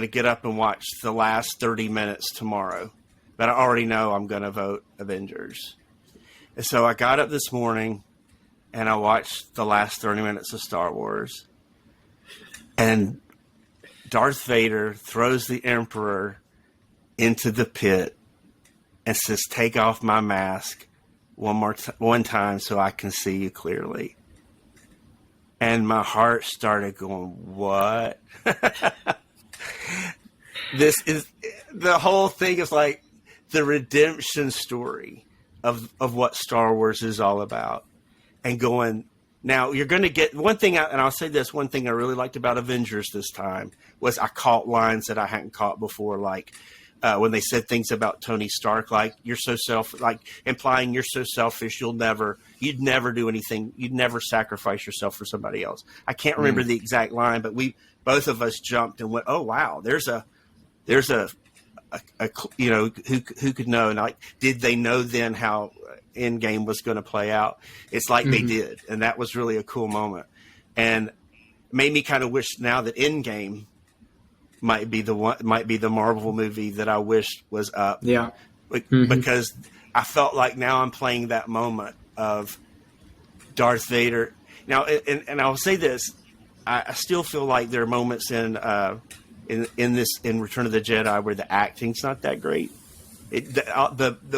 get up and watch the last 30 minutes tomorrow. But I already know I'm gonna vote Avengers, and so I got up this morning and I watched the last 30 minutes of Star Wars, and Darth Vader throws the Emperor into the pit and says, take off my mask one time so I can see you clearly. And my heart started going, what? This is the whole thing is like the redemption story of what Star Wars is all about. And going, now you're going to get one thing, and I'll say this, one thing I really liked about Avengers this time was I caught lines that I hadn't caught before, like, when they said things about Tony Stark, like you're so implying you're so selfish, you'd never do anything, you'd never sacrifice yourself for somebody else. I can't remember the exact line, but both of us jumped and went, oh wow, there's a who could know? And like, did they know then how Endgame was going to play out? It's like they did, and that was really a cool moment, and made me kind of wish now that Endgame might be the Marvel movie that I wished was up. Yeah. Because I felt like now I'm playing that moment of Darth Vader. Now, and I'll say this: I still feel like there are moments in Return of the Jedi where the acting's not that great.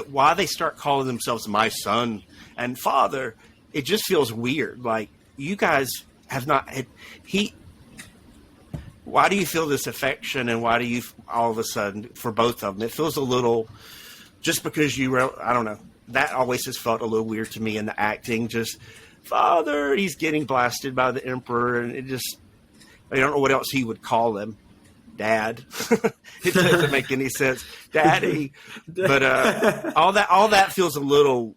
Why they start calling themselves my son and father, it just feels weird. Like, you guys have not. Why do you feel this affection, and why do you all of a sudden for both of them? It feels a little, just because I don't know. That always has felt a little weird to me in the acting. Just father, he's getting blasted by the Emperor, and I don't know what else he would call him. Dad. It doesn't make any sense. Daddy. But all that feels a little,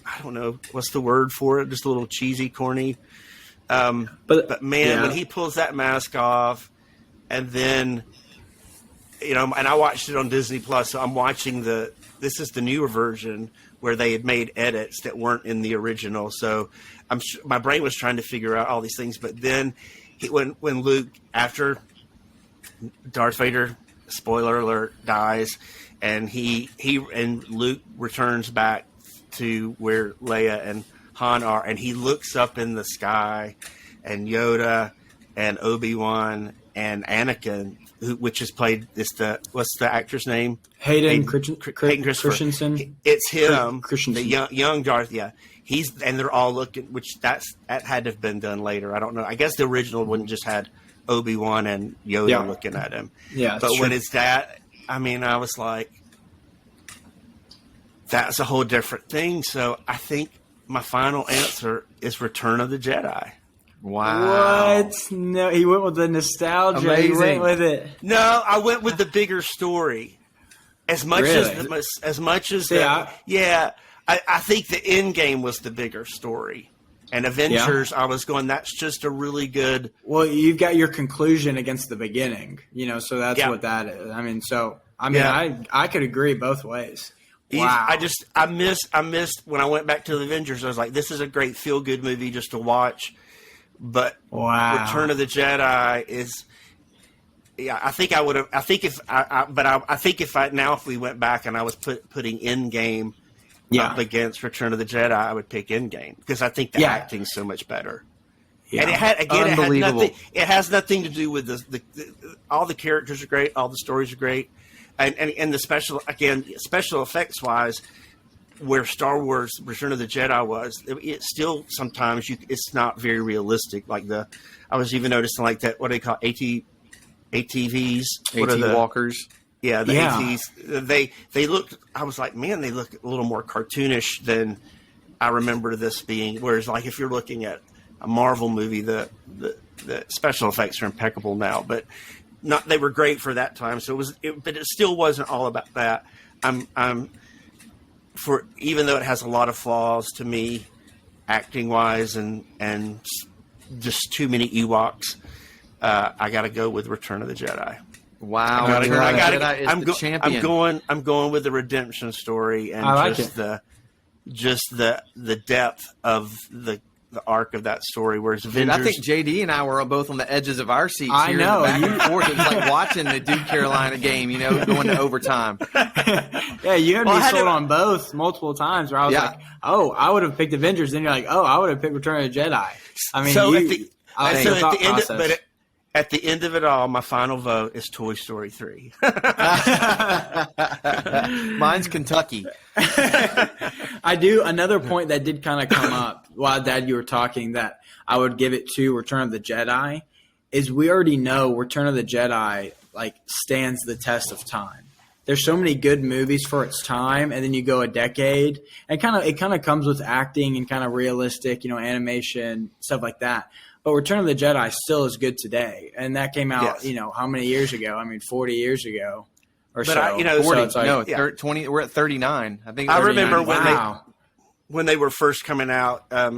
I don't know, what's the word for it? Just a little cheesy, corny. But man, when he pulls that mask off, and then, and I watched it on Disney Plus, so I'm watching this is the newer version where they had made edits that weren't in the original. So my brain was trying to figure out all these things. But then when Luke, after Darth Vader, spoiler alert, dies, and and Luke returns back to where Leia and Han are, and he looks up in the sky, and Yoda and Obi-Wan and Anakin, which is played, what's the actor's name? Hayden Christensen. It's him, the young Darth. Yeah, and they're all looking. Which that had to have been done later. I don't know. I guess the original wouldn't just had Obi-Wan and Yoda looking at him. Yeah, but when it's that, I mean, I was like, that's a whole different thing. So I think my final answer is Return of the Jedi. Wow. What? No, he went with the nostalgia. Amazing. He went with it. No, I went with the bigger story. As much as I think the end game was the bigger story. And Avengers, I was going, that's just a really good. Well, you've got your conclusion against the beginning, so that's what that is. I mean, I could agree both ways. Wow. I missed when I went back to the Avengers. I was like, this is a great feel good movie just to watch. But Return of the Jedi is. Yeah, I think I would have. I think if we went back and I was putting Endgame up against Return of the Jedi, I would pick Endgame because I think the acting's so much better. Yeah. And it has nothing to do with the all the characters are great, all the stories are great, and the special effects wise, where Star Wars Return of the Jedi was, it still sometimes it's not very realistic. Like I was even noticing like that, what do they call ATVs? AT walkers. Yeah, the ATs. They looked. I was like, man, they look a little more cartoonish than I remember this being. Whereas, like, if you're looking at a Marvel movie, the special effects are impeccable now, but they were great for that time. So but it still wasn't all about that. Even though it has a lot of flaws to me, acting wise, and just too many Ewoks, I got to go with Return of the Jedi. Wow! I'm going with the redemption story and just the depth of the arc of that story. Whereas Avengers, I think JD and I were both on the edges of our seats. I know, back and forth. It was like watching the Duke Carolina game, going to overtime. Yeah, you had me sold on both multiple times. Where I was like, "Oh, I would have picked Avengers." Then you're like, "Oh, I would have picked Return of the Jedi." I mean, at the end of it all, my final vote is Toy Story 3. Mine's Kentucky. I do. Another point that did kind of come up while, Dad, you were talking that I would give it to Return of the Jedi is we already know Return of the Jedi stands the test of time. There's so many good movies for its time, and then you go a decade, and it kind of comes with acting and kind of realistic, animation, stuff like that. But Return of the Jedi still is good today, and that came out, how many years ago? I mean, 40 years ago or so. 20. We're at 39. I think. I remember when they were first coming out. I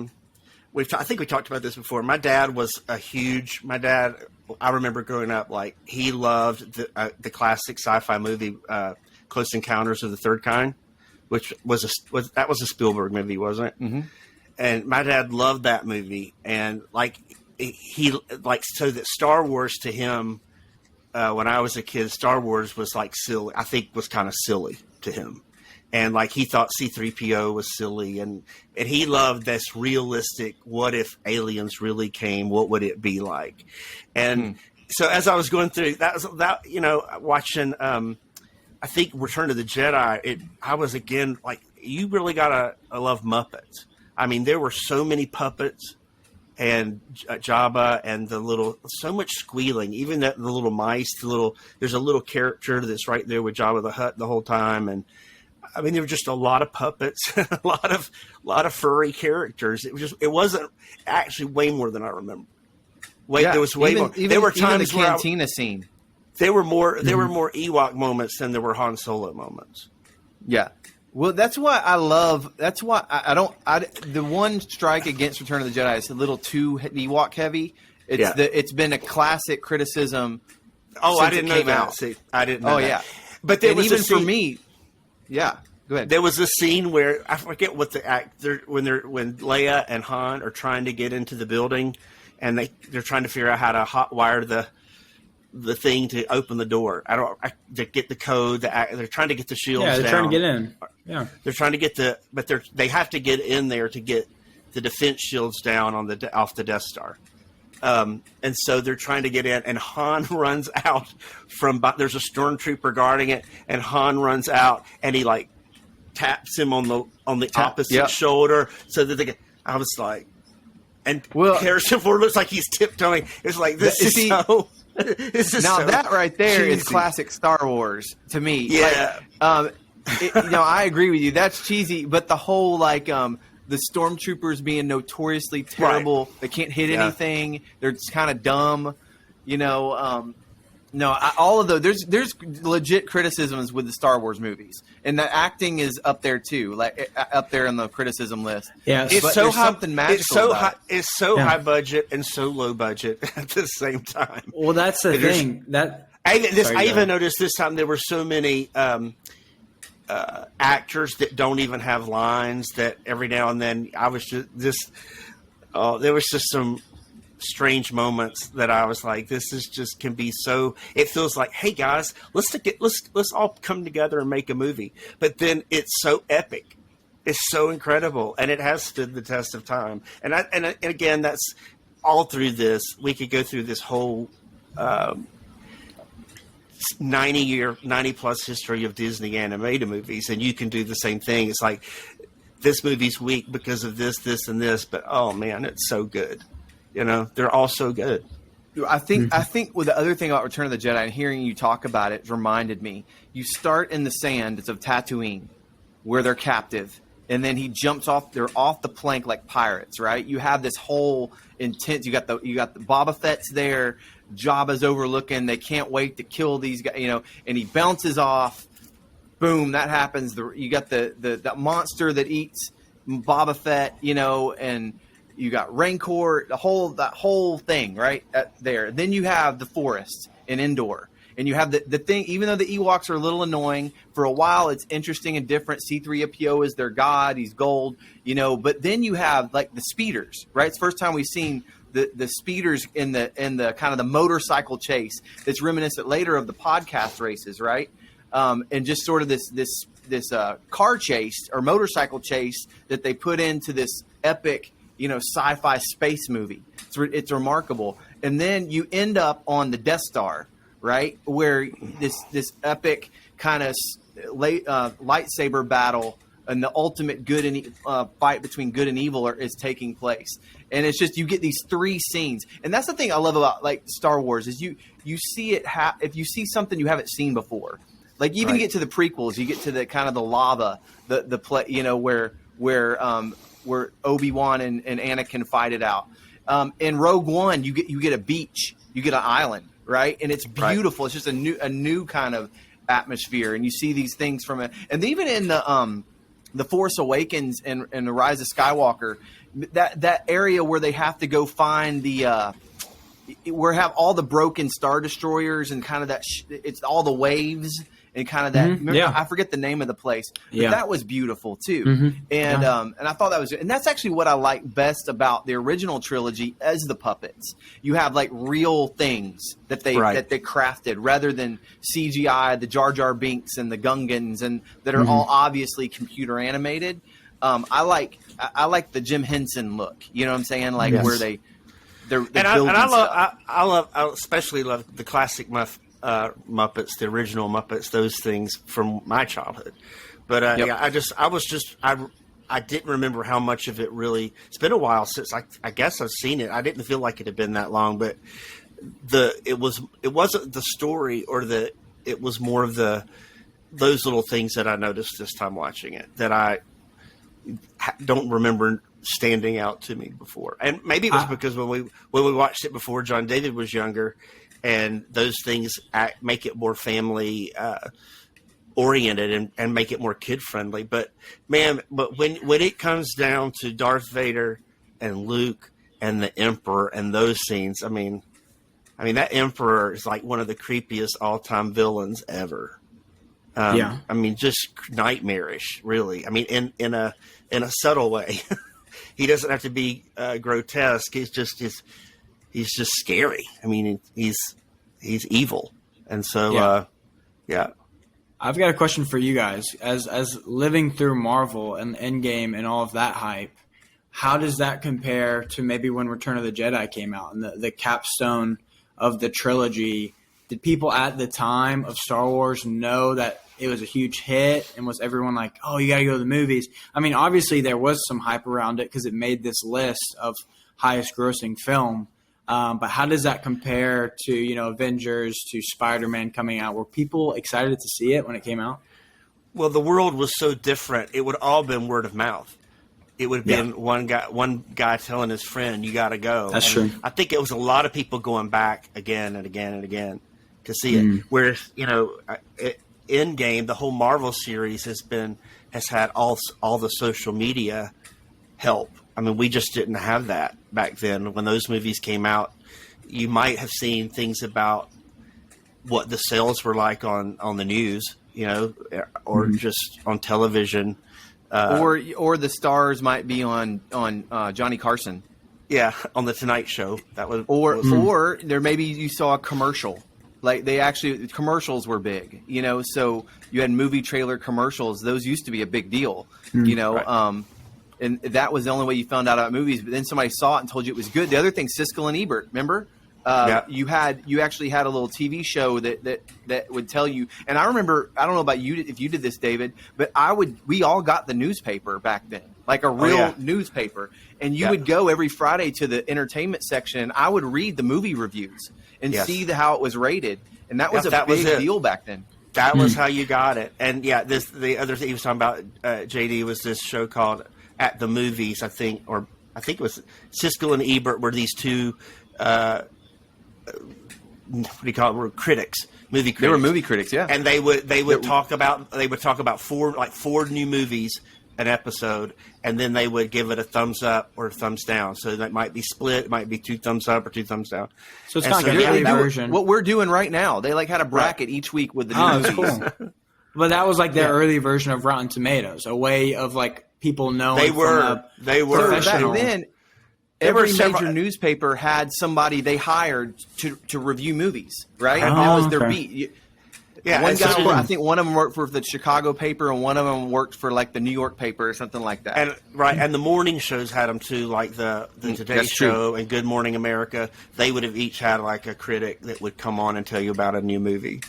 think we talked about this before. My dad was I remember growing up, he loved the classic sci-fi movie, Close Encounters of the Third Kind, which was a Spielberg movie, wasn't it? Mm-hmm. And my dad loved that movie, and so that Star Wars to him, when I was a kid, Star Wars was silly. I think was kind of silly to him, And like he thought C-3PO was silly, and he loved this realistic. What if aliens really came? What would it be like? And so as I was going through watching, I think Return of the Jedi. I was again like, you really gotta love Muppets. I mean, there were so many puppets and Jabba and so much squealing. Even the little mice, there's a little character that's right there with Jabba the Hutt the whole time, and I mean, there were just a lot of puppets, a lot of furry characters. It wasn't actually way more than I remember. There was way more. There were times the cantina scene. There were more Ewok moments than there were Han Solo moments. Yeah. Well, that's why I love. That's why the one strike against Return of the Jedi is a little too Ewok heavy. It's been a classic criticism. Oh, since I didn't it know came that. out. See, I didn't know that. Yeah. But there was even a scene, for me. Yeah, go ahead. There was a scene where I forget what the actor when Leia and Han are trying to get into the building, and they're trying to figure out how to hotwire the thing to open the door. To get the code. They're trying to get the shields down. Yeah, they're trying to get in. Yeah, they're trying to get they have to get in there to get the defense shields down off the Death Star. And so they're trying to get in, and Han runs out there's a stormtrooper guarding it, and Han runs out, and he like taps him on the opposite shoulder so that they get. I was like, and Harrison Ford looks like he's tiptoeing. It's like this is so. That right there is classic Star Wars to me. Yeah. I agree with you. That's cheesy, but the whole the stormtroopers being notoriously terrible, right. They can't hit anything. They're just kind of dumb, all of those. There's legit criticisms with the Star Wars movies, and the acting is up there too, like up there on the criticism list. Yeah, it's so high, something magical. It's so high. It's so high budget and so low budget at the same time. Well, that's the thing. I even noticed this time there were so many. Actors that don't even have lines, that every now and then there was just some strange moments that I was like, this is just can be so. It feels like, hey guys, let's all come together and make a movie. But then it's so epic, it's so incredible, and it has stood the test of time. And again, that's all through this. We could go through this whole. 90 plus history of Disney animated movies, and you can do the same thing. It's like, this movie's weak because of this, and this, but oh man, it's so good. They're all so good. I think with the other thing about Return of the Jedi, and hearing you talk about it reminded me, you start in the sands of Tatooine where they're captive, and then he jumps off, they're off the plank like pirates, right? You have this whole intense, you got the Boba Fett's there, Jabba's overlooking. They can't wait to kill these guys, and he bounces off. Boom, that happens. You got the monster that eats Boba Fett, and you got Rancor, that whole thing right there. Then you have the forest in Endor, and you have the thing. Even though the Ewoks are a little annoying for a while, it's interesting and different. C-3PO is their god; he's gold, But then you have like the speeders, right? It's the first time we've seen. The speeders in the kind of the motorcycle chase that's reminiscent later of the podcast races, right? And just sort of this car chase or motorcycle chase that they put into this epic, sci-fi space movie. It's remarkable. And then you end up on the Death Star, right, where this epic kind of lightsaber battle and the ultimate good and fight between good and evil is taking place. And it's just, you get these three scenes. And that's the thing I love about like Star Wars is you see it if you see something you haven't seen before. Like even you get to the prequels, you get to the kind of the lava, the play, where Obi-Wan and Anakin fight it out. In Rogue One, you get a beach, you get an island, right? And it's beautiful. Right. It's just a new kind of atmosphere, and you see these things from it. And even in the Force Awakens and the Rise of Skywalker, that area where they have to go find where have all the broken Star Destroyers and kind of it's all the waves and kind of that. Mm-hmm. Remember, I forget the name of the place, but that was beautiful too. Mm-hmm. And and I thought that was, and that's actually what I like best about the original trilogy as the puppets. You have like real things that they crafted rather than CGI, the Jar Jar Binks and the Gungans, and that are all obviously computer animated. I like the Jim Henson look. You know what I'm saying? Like where they're I especially love the classic Muppets, the original Muppets, those things from my childhood. But I didn't remember how much of it really. It's been a while since I guess I've seen it. I didn't feel like it had been that long, but it wasn't the story it was more of those little things that I noticed this time watching it that I don't remember standing out to me before. And maybe it was because when we watched it before, John David was younger, and those things make it more family oriented and make it more kid friendly. But man, when it comes down to Darth Vader and Luke and the Emperor and those scenes, I mean that Emperor is like one of the creepiest all time villains ever. I mean, just nightmarish, really. I mean, in a subtle way. He doesn't have to be grotesque. He's just scary. I mean, he's evil, and so I've got a question for you guys. As living through Marvel and Endgame and all of that hype, how does that compare to maybe when Return of the Jedi came out and the capstone of the trilogy? Did people at the time of Star Wars know that it was a huge hit, and was everyone like, oh, you got to go to the movies? I mean, obviously there was some hype around it because it made this list of highest grossing film. But how does that compare to, Avengers, to Spider-Man coming out? Were people excited to see it when it came out? Well, the world was so different. It would all been word of mouth. It would have been one guy telling his friend, you got to go. That's true. I think it was a lot of people going back again and again and again to see it. Whereas, Endgame, the whole Marvel series has had all the social media help. I mean, we just didn't have that back then. When those movies came out, you might have seen things about what the sales were like on the news, or just on television. Or the stars might be on Johnny Carson. Yeah, on the Tonight Show. That was or there maybe you saw a commercial. Like commercials were big, so you had movie trailer commercials. Those used to be a big deal, right. And that was the only way you found out about movies. But then somebody saw it and told you it was good. The other thing, Siskel and Ebert, remember? You actually had a little TV show that would tell you. And I remember, I don't know about you if you did this, David, but we all got the newspaper back then, like a real newspaper. And you would go every Friday to the entertainment section, and I would read the movie reviews and see how it was rated. And that was a big deal back then. That was how you got it. And the other thing he was talking about, JD, was this show called At the Movies, I think it was Siskel and Ebert were these two, what do you call it? Were critics, movie critics. They were movie critics, yeah. And they would talk about four new movies an episode, and then they would give it a thumbs up or a thumbs down. So that might be split. It might be 2 thumbs up or 2 thumbs down. So it's not like an early version. What we're doing right now. They had a bracket each week with the new movies. Cool. But that was like their early version of Rotten Tomatoes, a way of people knowing they were professional. Back then, every major newspaper had somebody they hired to review movies, right? Oh, that was their beat. Yeah, one guy, I think one of them worked for the Chicago paper, and one of them worked for the New York paper or something like that. And the morning shows had them too, like the Today Show and Good Morning America. They would have each had a critic that would come on and tell you about a new movie.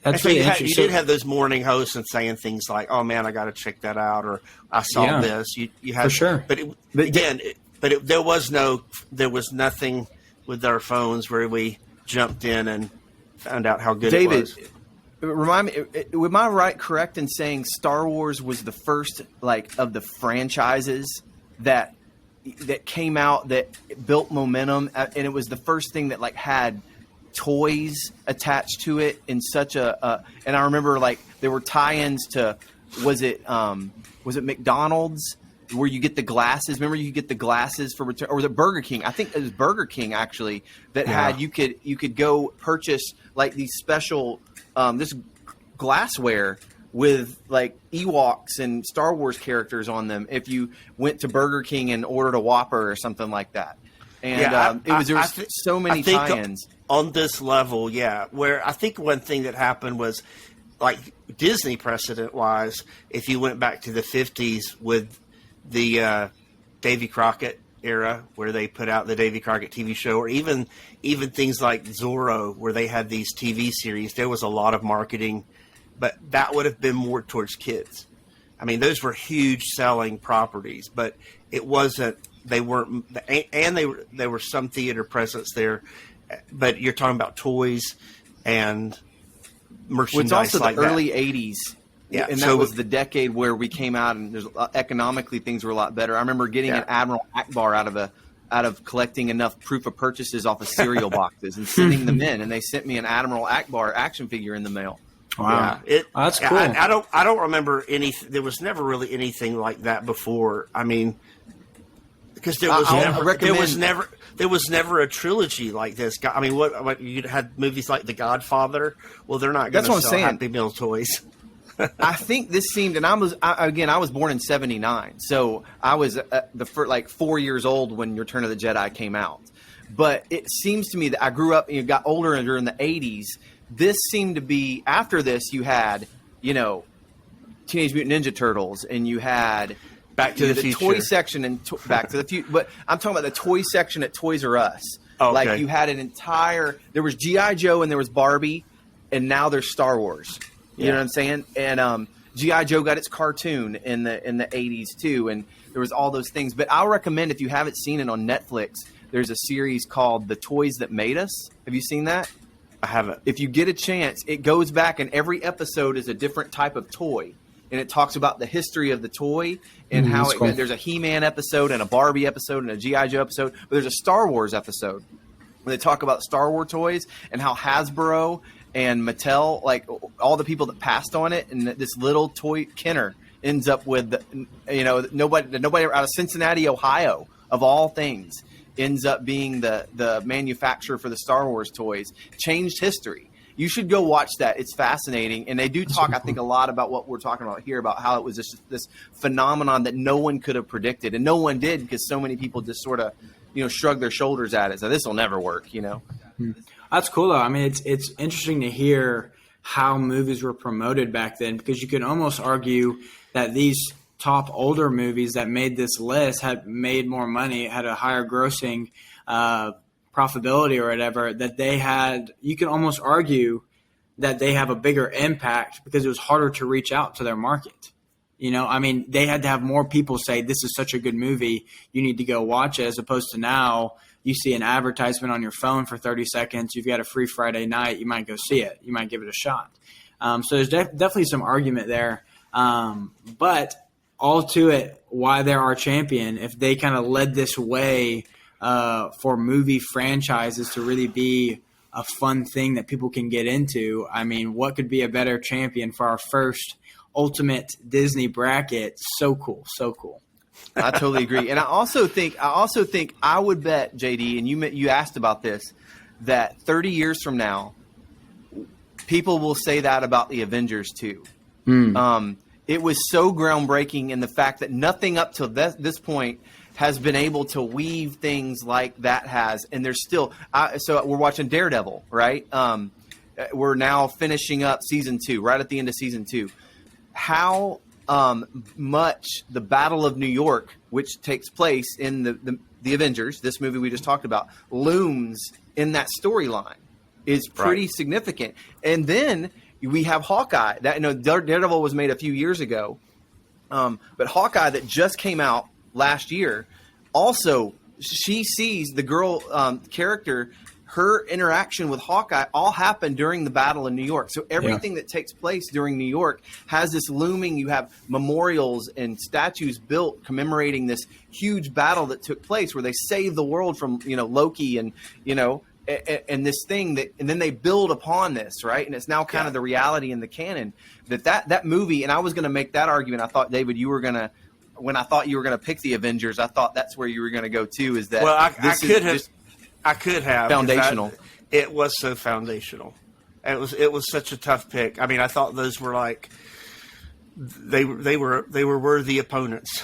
That's really interesting. You did have those morning hosts and saying things like, "Oh man, I got to check that out," or "I saw this." You had for sure, but there was nothing with our phones where we jumped in and found out how good David, it was. Remind me, am I correct in saying Star Wars was the first of the franchises that came out that built momentum, and it was the first thing that had toys attached to it in such a and I remember there were tie-ins to was it McDonald's where you get the glasses? Remember you could get the glasses for return, or was it Burger King? I think it was Burger King actually that had you could go purchase these special this glassware with like Ewoks and Star Wars characters on them if you went to Burger King and ordered a Whopper or something like that. And there was so many tie-ins. On this level, yeah, where I think one thing that happened was, like Disney precedent-wise, if you went back to the 50s with the Davy Crockett era, where they put out the Davy Crockett TV show, or even things like Zorro, where they had these TV series, there was a lot of marketing, but that would have been more towards kids. I mean, those were huge selling properties, but it wasn't. They weren't, and there were some theater presence there. But you're talking about toys and merchandise. Well, it's also like the early '80s, yeah, and that was the decade where we came out, and economically things were a lot better. I remember getting an Admiral Akbar out of collecting enough proof of purchases off of cereal boxes and sending them in, and they sent me an Admiral Akbar action figure in the mail. Wow, that's cool. I don't remember any. There was never really anything like that before. I mean, because there was never a trilogy like this. I mean, what you had movies like The Godfather. Well, they're not going to sell Happy Meal toys. I think this seemed, and I was born in '79, so I was like 4 years old when Return of the Jedi came out. But it seems to me that I grew up and got older and during the '80s. This seemed to be, after this, you had, Teenage Mutant Ninja Turtles, and you had Back to the Future. Toy section and Back to the Future. But I'm talking about the toy section at Toys R Us. Okay. Like you had an entire, there was G.I. Joe and there was Barbie, and now there's Star Wars. You know what I'm saying? And G.I. Joe got its cartoon in the 80s too, and there was all those things. But I'll recommend, if you haven't seen it on Netflix, there's a series called The Toys That Made Us. Have you seen that? I haven't. If you get a chance, it goes back, and every episode is a different type of toy. And it talks about the history of the toy and how cool. There's a He-Man episode and a Barbie episode and a G.I. Joe episode. But there's a Star Wars episode where they talk about Star Wars toys and how Hasbro and Mattel, like all the people that passed on it, and this little toy Kenner ends up with, nobody out of Cincinnati, Ohio, of all things, ends up being the manufacturer for the Star Wars toys. Changed history. You should go watch that. It's fascinating. And they do talk, I think, a lot about what we're talking about here, about how it was just this phenomenon that no one could have predicted. And no one did, because so many people just sort of, shrugged their shoulders at it. So this will never work, That's cool, though. I mean, it's interesting to hear how movies were promoted back then, because you could almost argue that these top older movies that made this list had made more money, had a higher grossing profitability or whatever, that they had. You can almost argue that they have a bigger impact because it was harder to reach out to their market. I mean, they had to have more people say, this is such a good movie, you need to go watch it, as opposed to now you see an advertisement on your phone for 30 seconds, you've got a free Friday night, you might go see it, you might give it a shot. So there's definitely some argument there. But all to it, why they're our champion, if they kind of led this way for movie franchises to really be a fun thing that people can get into. I mean, what could be a better champion for our first ultimate Disney bracket? So cool. I totally agree. And I also think I would bet, JD, and you asked about this, that 30 years from now, people will say that about the Avengers too. It was so groundbreaking in the fact that nothing up to this point has been able to weave things like that has. And there's still so we're watching Daredevil, right? We're now finishing up season 2, right at the end of season 2. How much the Battle of New York, which takes place in the Avengers, this movie we just talked about, looms in that storyline is pretty significant. And then we have Hawkeye. That Daredevil was made a few years ago, but Hawkeye that just came out last year. Also, she sees the girl character. Her interaction with Hawkeye all happened during the Battle in New York. So everything that takes place during New York has this looming. You have memorials and statues built commemorating this huge battle that took place, where they saved the world from Loki and and this thing that, and then they build upon this, right? And it's now kind of the reality in the canon that movie. And I was going to make that argument. I thought, David, when I thought you were going to pick the Avengers, I thought that's where you were going to go too. Is that I could have foundational? It was so foundational. And it was such a tough pick. I mean, I thought those were like they were worthy opponents.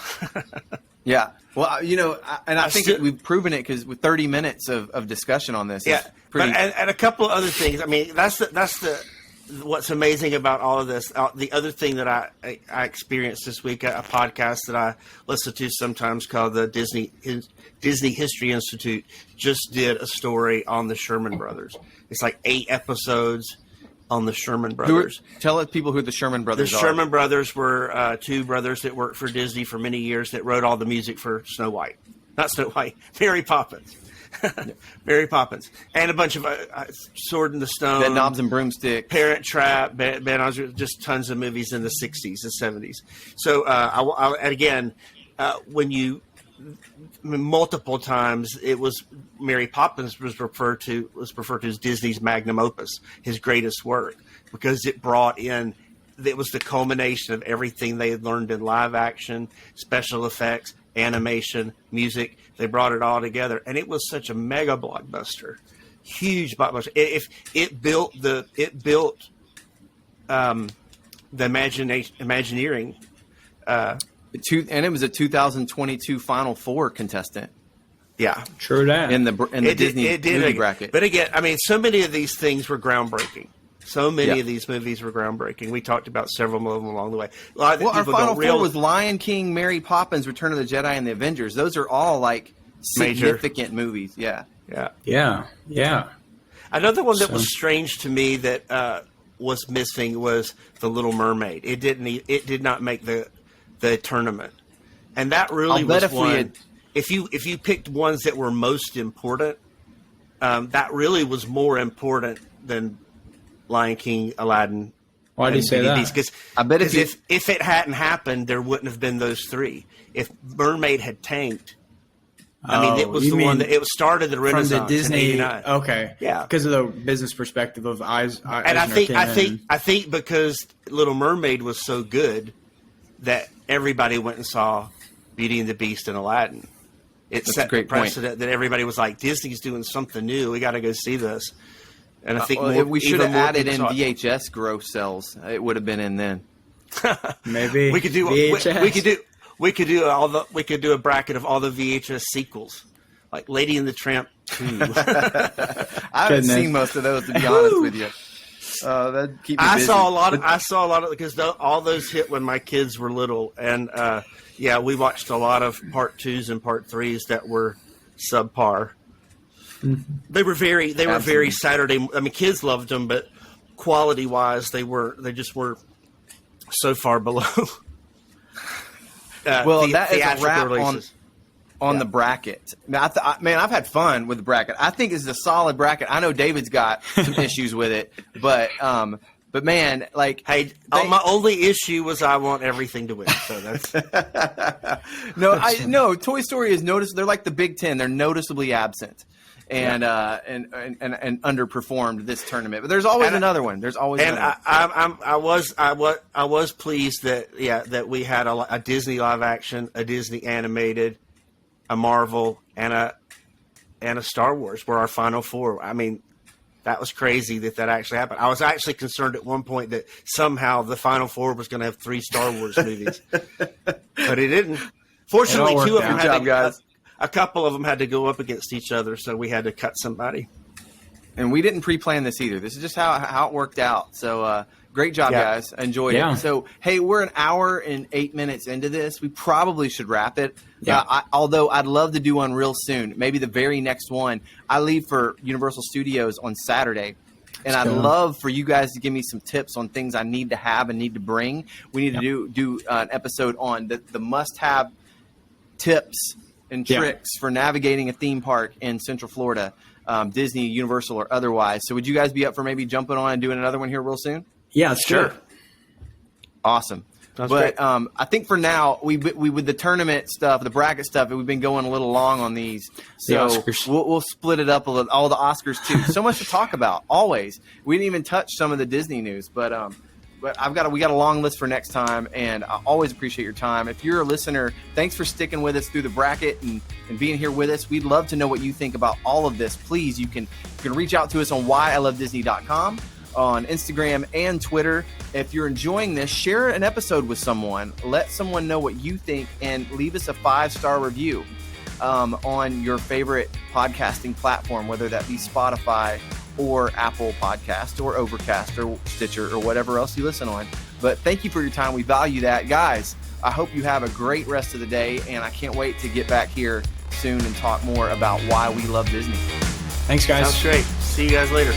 Yeah. Well, I think we've proven it because with 30 minutes of discussion on this. Yeah. And a couple of other things. I mean, that's what's amazing about all of this. The other thing that I experienced this week, a podcast that I listen to sometimes called the Disney History Institute, just did a story on the Sherman Brothers. It's like 8 episodes on the Sherman Brothers. Tell people who the Sherman Brothers are. The Sherman Brothers were 2 brothers that worked for Disney for many years that wrote all the music for Snow White. Not Snow White, Mary Poppins. Mary Poppins. And a bunch of Sword in the Stone. Bed Knobs and Broomstick. Parent Trap. Bed Knobs, just tons of movies in the 60s and 70s. So, and again, when you multiple times it was Mary Poppins was referred to as Disney's magnum opus, his greatest work, because it brought in, it was the culmination of everything they had learned in live action, special effects, animation, music. They brought it all together, and it was such a mega blockbuster, huge blockbuster. It built the Imagineering. And it was a 2022 Final Four contestant. Yeah, true that. In the Disney movie bracket. But again, I mean, so many of these things were groundbreaking. So many of these movies were groundbreaking. We talked about several of them along the way. Our Final Four was Lion King, Mary Poppins, Return of the Jedi, and the Avengers. Those are all like significant movies. Yeah. Another one that was strange to me that was missing was The Little Mermaid. It did not make the tournament, and that really was one. If you picked ones that were most important, that really was more important than Lion King, Aladdin. Why do you say that? Because I bet if it hadn't happened, there wouldn't have been those 3. If Mermaid had tanked, I mean, it was the one that it started the Renaissance from the Disney. In '89. Okay, yeah, because of the business perspective of eyes. And I think because Little Mermaid was so good that everybody went and saw Beauty and the Beast and Aladdin. It set the precedent that everybody was like, Disney's doing something new. We got to go see this. And I think we should have added in VHS gross sales. It would have been in then. Maybe we could do VHS. We could do a bracket of all the VHS sequels, like Lady and the Tramp 2. I haven't seen most of those, to be honest with you. That'd keep me busy. I saw a lot of because all those hit when my kids were little, and we watched a lot of part 2s and part 3s that were subpar. Mm-hmm. They were very Saturday. I mean, kids loved them, but quality wise, they just were so far below. That is a wrap on the bracket. Man, I've had fun with the bracket. I think it's a solid bracket. I know David's got some issues with it, but man, like, hey, my only issue was I want everything to win. So that's no. Toy Story is noticed. They're like the Big Ten. They're noticeably absent. And underperformed this tournament, but there's always another one. There's always another one. I was pleased that we had a Disney live action, a Disney animated, a Marvel, and a Star Wars were our Final Four. I mean, that was crazy that actually happened. I was actually concerned at one point that somehow the Final Four was going to have 3 Star Wars movies, but it didn't. Fortunately, 2 of them had guys. A couple of them had to go up against each other, so we had to cut somebody. And we didn't pre-plan this either. This is just how it worked out. So great job, guys. I enjoyed it. So, hey, we're an hour and 8 minutes into this. We probably should wrap it. Yeah. Although I'd love to do one real soon, maybe the very next one. I leave for Universal Studios on Saturday. And I'd love for you guys to give me some tips on things I need to have and need to bring. We need to do an episode on the must-have tips and tricks for navigating a theme park in Central Florida, Disney, Universal, or otherwise. So would you guys be up for maybe jumping on and doing another one here real soon? Yeah, sure. Awesome. But I think for now, we with the tournament stuff, the bracket stuff, we've been going a little long on these. So we'll split it up a little. All the Oscars too. So much to talk about. Always. We didn't even touch some of the Disney news, but we got a long list for next time, and I always appreciate your time. If you're a listener, thanks for sticking with us through the bracket and being here with us. We'd love to know what you think about all of this. Please, you can reach out to us on whyilovedisney.com. on Instagram and Twitter. If you're enjoying this, share an episode with someone. Let someone know what you think, and leave us a 5-star review on your favorite podcasting platform, whether that be Spotify or Apple Podcast or Overcast or Stitcher or whatever else you listen on. But thank you for your time. We value that. Guys, I hope you have a great rest of the day, and I can't wait to get back here soon and talk more about why we love Disney. Thanks, guys. Sounds great. See you guys later.